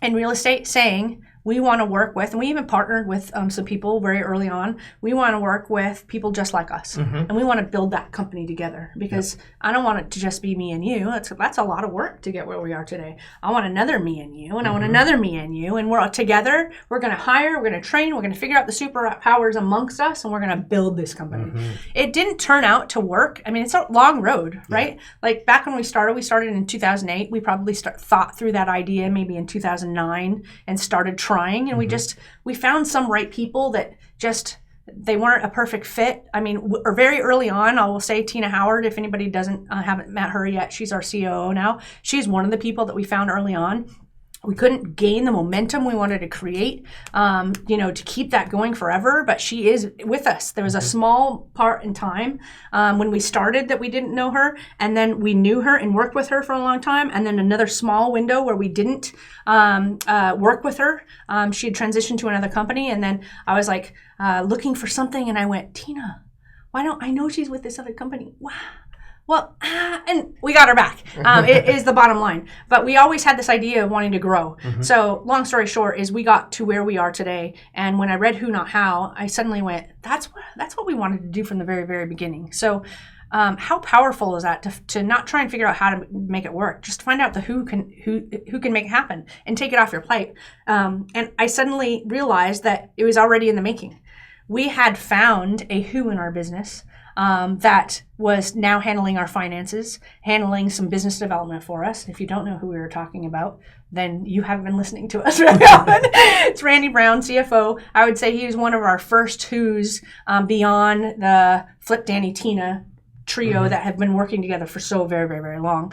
in real estate saying we want to work with, and we even partnered with some people very early on. We want to work with people just like us, and we want to build that company together, because I don't want it to just be me and you. That's a lot of work to get where we are today. I want another me and you, and I want another me and you, and we're all together. We're going to hire, we're going to train, we're going to figure out the superpowers amongst us, and we're going to build this company. It didn't turn out to work. I mean, it's a long road, right? Like back when we started in 2008. We probably thought through that idea maybe in 2009 and started trying, and we found some right people that just they weren't a perfect fit. I mean, very early on, I will say Tina Howard, if anybody haven't met her yet, she's our COO now. She's one of the people that we found early on. We couldn't gain the momentum we wanted to create, to keep that going forever, but she is with us. There was a small part in time when we started that we didn't know her, and then we knew her and worked with her for a long time, and then another small window where we didn't work with her. She had transitioned to another company, and then I was like looking for something, and I went, Tina, I know she's with this other company. Wow. Well, and we got her back. It is the bottom line. But we always had this idea of wanting to grow. So long story short is we got to where we are today. And when I read Who Not How, I suddenly went, that's what we wanted to do from the very, very beginning. So how powerful is that to not try and figure out how to make it work? Just find out the who can make it happen and take it off your plate. And I suddenly realized that it was already in the making. We had found a who in our business that was now handling our finances, handling some business development for us. If you don't know who we were talking about, then you haven't been listening to us very often. It's Randy Brown, CFO. I would say he was one of our first who's beyond the Flip, Danny, Tina trio that have been working together for so very, very, very long.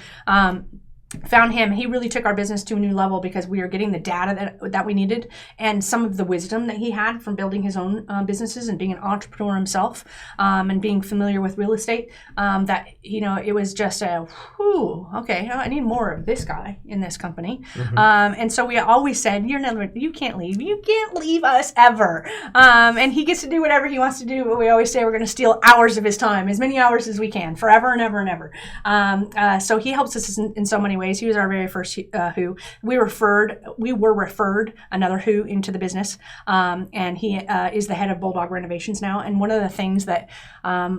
Found him. He really took our business to a new level because we were getting the data that we needed, and some of the wisdom that he had from building his own businesses and being an entrepreneur himself, and being familiar with real estate. That it was just okay. I need more of this guy in this company. And so we always said, you can't leave. You can't leave us ever. And he gets to do whatever he wants to do. But we always say we're going to steal hours of his time, as many hours as we can, forever and ever and ever. So he helps us in so many ways. He was our very first who. We were referred another who into the business, and he is the head of Bulldog Renovations now. And one of the things that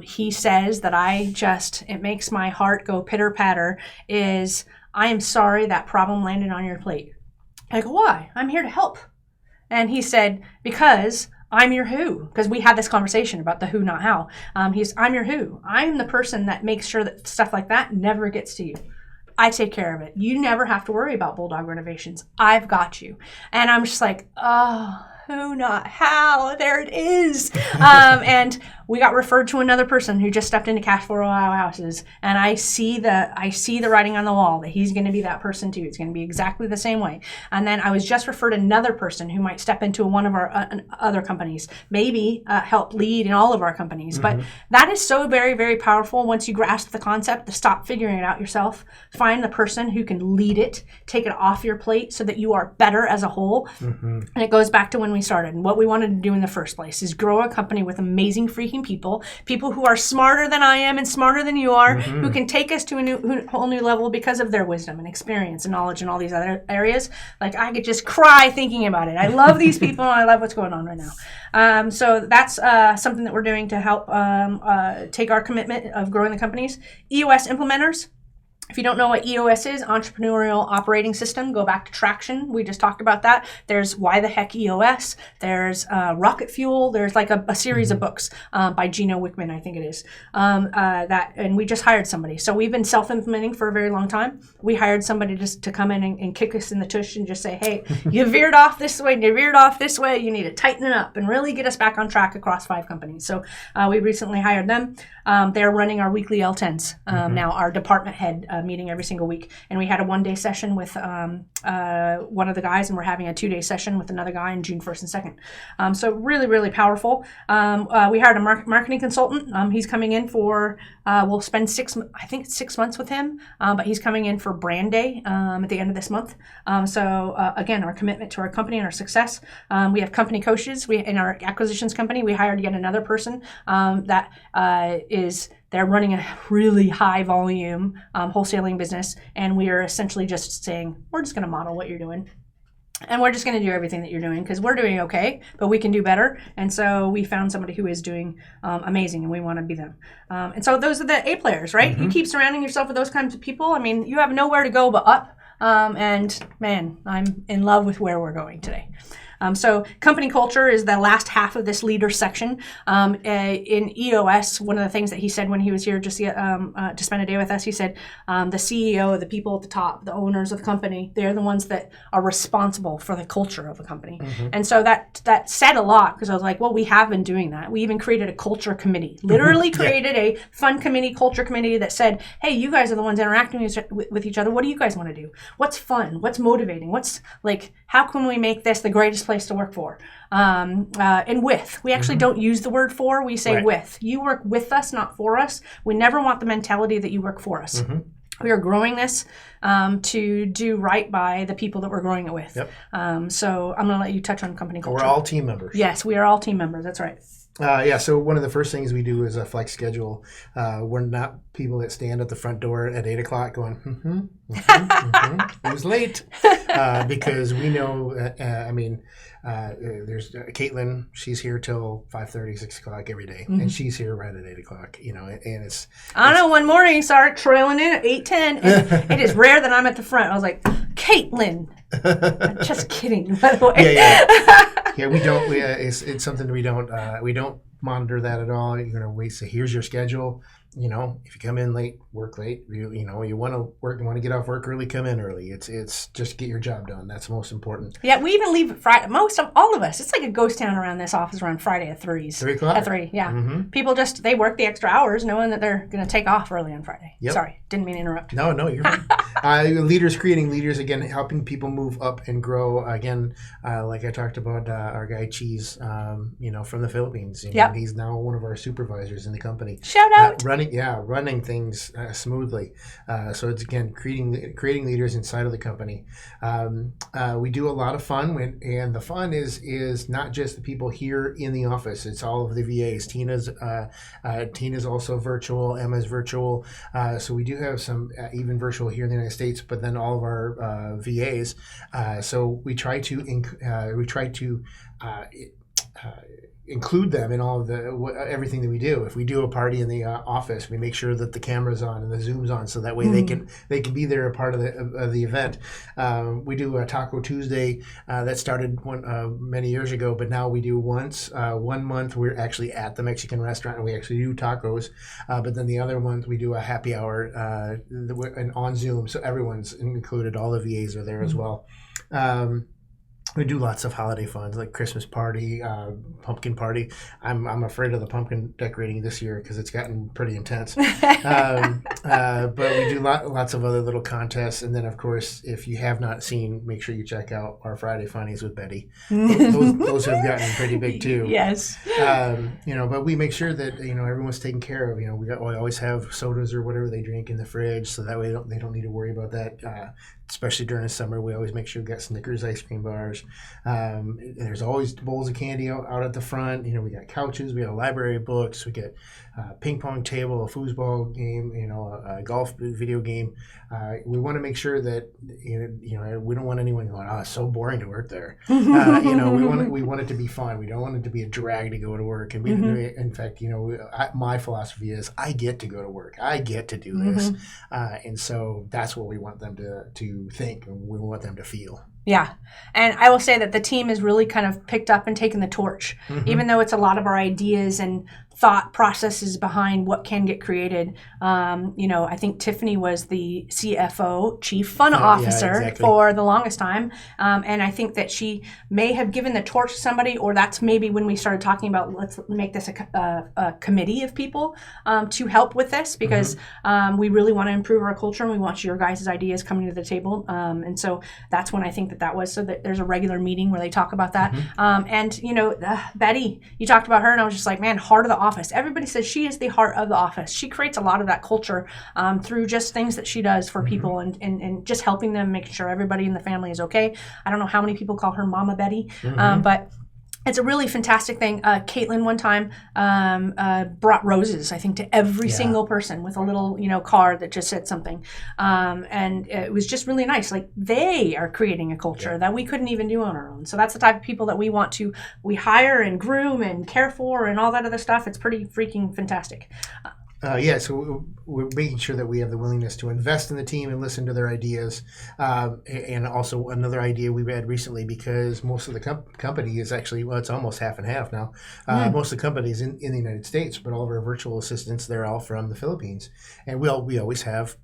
he says that it makes my heart go pitter patter is, I am sorry that problem landed on your plate. I go, why? I'm here to help. And he said, because I'm your who, because we had this conversation about the who, not how. I'm your who. I'm the person that makes sure that stuff like that never gets to you. I take care of it. You never have to worry about Bulldog Renovations. I've got you. And I'm just like, oh, who, not how. There it is. And we got referred to another person who just stepped into Cash for Ohio Houses, and I see the writing on the wall that he's going to be that person too. It's going to be exactly the same way. And then I was just referred another person who might step into one of our other companies, maybe help lead in all of our companies. But that is so very, very powerful once you grasp the concept to stop figuring it out yourself. Find the person who can lead it, take it off your plate so that you are better as a whole. And it goes back to when we started, and what we wanted to do in the first place is grow a company with amazing freaking people who are smarter than I am and smarter than you are, who can take us to a whole new level because of their wisdom and experience and knowledge and all these other areas. Like, I could just cry thinking about it. I love these people, and I love what's going on right now. So that's something that we're doing to help take our commitment of growing the companies. EOS implementers. If you don't know what EOS is, Entrepreneurial Operating System, go back to Traction. We just talked about that. There's Why the Heck EOS. There's Rocket Fuel. There's like a series of books by Gino Wickman, I think it is. And we just hired somebody. So we've been self-implementing for a very long time. We hired somebody just to come in and kick us in the tush and just say, hey, you veered off this way, you veered off this way. You need to tighten it up and really get us back on track across 5 companies. So we recently hired them. They're running our weekly L10s now, our department head meeting every single week. And we had a 1-day session with one of the guys, and we're having a 2-day session with another guy on June 1st and 2nd. So really, really powerful. We hired a marketing consultant. He's coming in for, we'll spend 6 months with him, but he's coming in for Brand Day at the end of this month. Again, our commitment to our company and our success. We have company coaches. In our acquisitions company, we hired yet another person they're running a really high volume wholesaling business, and we are essentially just saying, we're just going to model what you're doing. And we're just going to do everything that you're doing because we're doing okay, but we can do better. And so we found somebody who is doing amazing, and we want to be them. And so those are the A players, right? You keep surrounding yourself with those kinds of people. I mean, you have nowhere to go but up. And man, I'm in love with where we're going today. So company culture is the last half of this leader section. In EOS, one of the things that he said when he was here just to spend a day with us, he said, the CEO, the people at the top, the owners of the company, they're the ones that are responsible for the culture of the company. And so that said a lot, because I was like, well, we have been doing that. We even created a culture committee, literally created a fun committee, culture committee that said, hey, you guys are the ones interacting with each other. What do you guys want to do? What's fun? What's motivating? How can we make this the greatest place to work for? And with. We actually don't use the word for, we say with. You work with us, not for us. We never want the mentality that you work for us. We are growing this to do right by the people that we're growing it with. So I'm going to let you touch on company culture. We're all team members. Yes, we are all team members. That's right. So one of the first things we do is a flex schedule. We're not people that stand at the front door at 8 o'clock going, who's late? Because we know, there's Caitlin, she's here till 5:30, 6 o'clock every day. And she's here right at 8 o'clock, and it's... I know, one morning I started trailing in at 8:10, and it is rare that I'm at the front. I was like, Caitlin. I'm just kidding, by the way. Yeah, we don't. It's something we don't monitor that at all. You're gonna wait. So here's your schedule. If you come in late, work late. You want to work. You want to get off work early. Come in early. It's just get your job done. That's most important. Yeah, we even leave Friday. All of us. It's like a ghost town around this office around Friday at 3. 3 o'clock. At 3. Yeah. People they work the extra hours, knowing that they're going to take off early on Friday. Sorry, didn't mean to interrupt. No, you're fine. Leaders creating leaders, again, helping people move up and grow. Again, like I talked about, our guy Cheese, from the Philippines. He's now one of our supervisors in the company. Shout out. Running things smoothly. So it's, again, creating leaders inside of the company. We do a lot of fun, and the fun is not just the people here in the office. It's all of the VAs. Tina's also virtual. Emma's virtual. So we do have some even virtual here in the United States, but then all of our VAs. So we try to include them in all of everything that we do. If we do a party in the office, we make sure that the camera's on and the Zoom's on, so that way they can be there, a part of the event. We do a Taco Tuesday that started many years ago, but now we do once 1 month. We're actually at the Mexican restaurant and we actually do tacos. But then the other month we do a happy hour and on Zoom, so everyone's included. All the VAs are there as well. We do lots of holiday funds like Christmas party, pumpkin party. I'm afraid of the pumpkin decorating this year because it's gotten pretty intense. But we do lots of other little contests. And then, of course, if you have not seen, make sure you check out our Friday Funnies with Betty. Those have gotten pretty big too. Yes. But we make sure that, everyone's taken care of. We always have sodas or whatever they drink in the fridge, so that way they don't need to worry about that. especially during the summer, we always make sure we got Snickers ice cream bars. There's always bowls of candy out at the front. We got couches, we got a library of books, we get a ping pong table, a foosball game, a golf video game. We want to make sure that we don't want anyone going, oh, it's so boring to work there. We want it to be fun. We don't want it to be a drag to go to work. And in fact, my philosophy is I get to go to work. I get to do this, and so that's what we want them to think, and we want them to feel. Yeah. And I will say that the team has really kind of picked up and taken the torch, even though it's a lot of our ideas and thought processes behind what can get created. I think Tiffany was the CFO, Chief Fun Officer, for the longest time. And I think that she may have given the torch to somebody, or that's maybe when we started talking about let's make this a committee of people to help with this, because we really want to improve our culture and we want your guys' ideas coming to the table. And so that's when I think that was, so that there's a regular meeting where they talk about that. Betty, you talked about her, and I was just like, man, heart of the office. Everybody says she is the heart of the office. She creates a lot of that culture through just things that she does for people and just helping them, making sure everybody in the family is okay. I don't know how many people call her Mama Betty, but it's a really fantastic thing. Caitlin one time brought roses, I think, to every single person with a little, card that just said something. And it was just really nice. Like, they are creating a culture that we couldn't even do on our own. So that's the type of people that we hire and groom and care for and all that other stuff. It's pretty freaking fantastic. So we're making sure that we have the willingness to invest in the team and listen to their ideas. And also another idea we've had recently, because most of the company is actually, it's almost half and half now. Most of the companies in the United States, but all of our virtual assistants, they're all from the Philippines. And we always have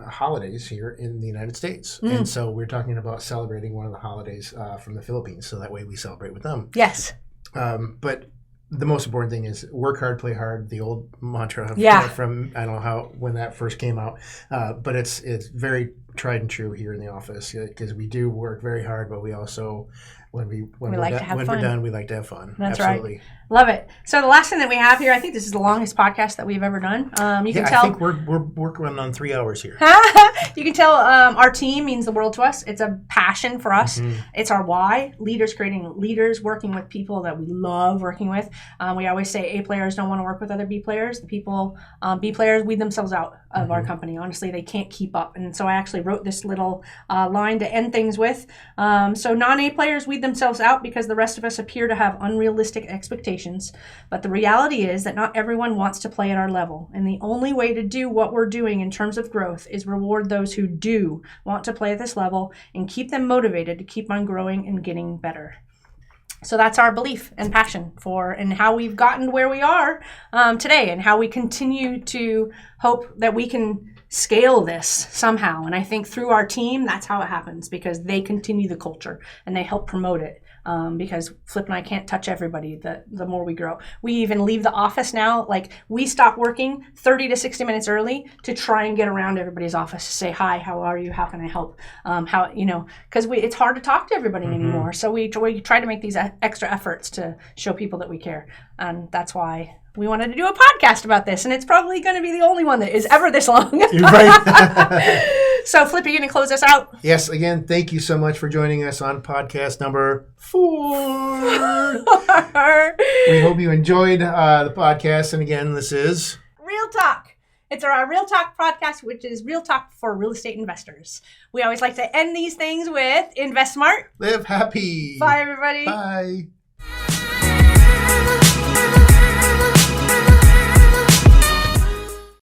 holidays here in the United States. And so we're talking about celebrating one of the holidays from the Philippines. So that way we celebrate with them. Yes. But the most important thing is work hard, play hard. The old mantra from I don't know when that first came out, but it's very tried and true here in the office, because we do work very hard, but we also when we're done, we like to have fun. That's Absolutely. Right. Love it. So the last thing that we have here, I think this is the longest podcast that we've ever done. You can tell. I think we're working on 3 hours here. You can tell our team means the world to us. It's a passion for us. It's our why. Leaders creating leaders, working with people that we love working with. We always say A players don't want to work with other B players. The people, B players, weed themselves out of our company. Honestly, they can't keep up. And so I actually wrote this little line to end things with. So non-A players weed themselves out because the rest of us appear to have unrealistic expectations. But the reality is that not everyone wants to play at our level. And the only way to do what we're doing in terms of growth is reward those who do want to play at this level and keep them motivated to keep on growing and getting better. So that's our belief and passion for and how we've gotten where we are today, and how we continue to hope that we can scale this somehow. And I think through our team, that's how it happens, because they continue the culture and they help promote it. Because Flip and I can't touch everybody the more we grow. We even leave the office now. Like, we stop working 30 to 60 minutes early to try and get around everybody's office to say, hi, how are you? How can I help? Because it's hard to talk to everybody anymore. So we try to make these extra efforts to show people that we care. And that's why we wanted to do a podcast about this. And it's probably going to be the only one that is ever this long. You're right. So, Flip, are you going to close us out? Yes. Again, thank you so much for joining us on podcast number 4. We hope you enjoyed the podcast. And again, this is Real Talk. It's our Real Talk podcast, which is Real Talk for real estate investors. We always like to end these things with invest smart, live happy. Bye, everybody. Bye.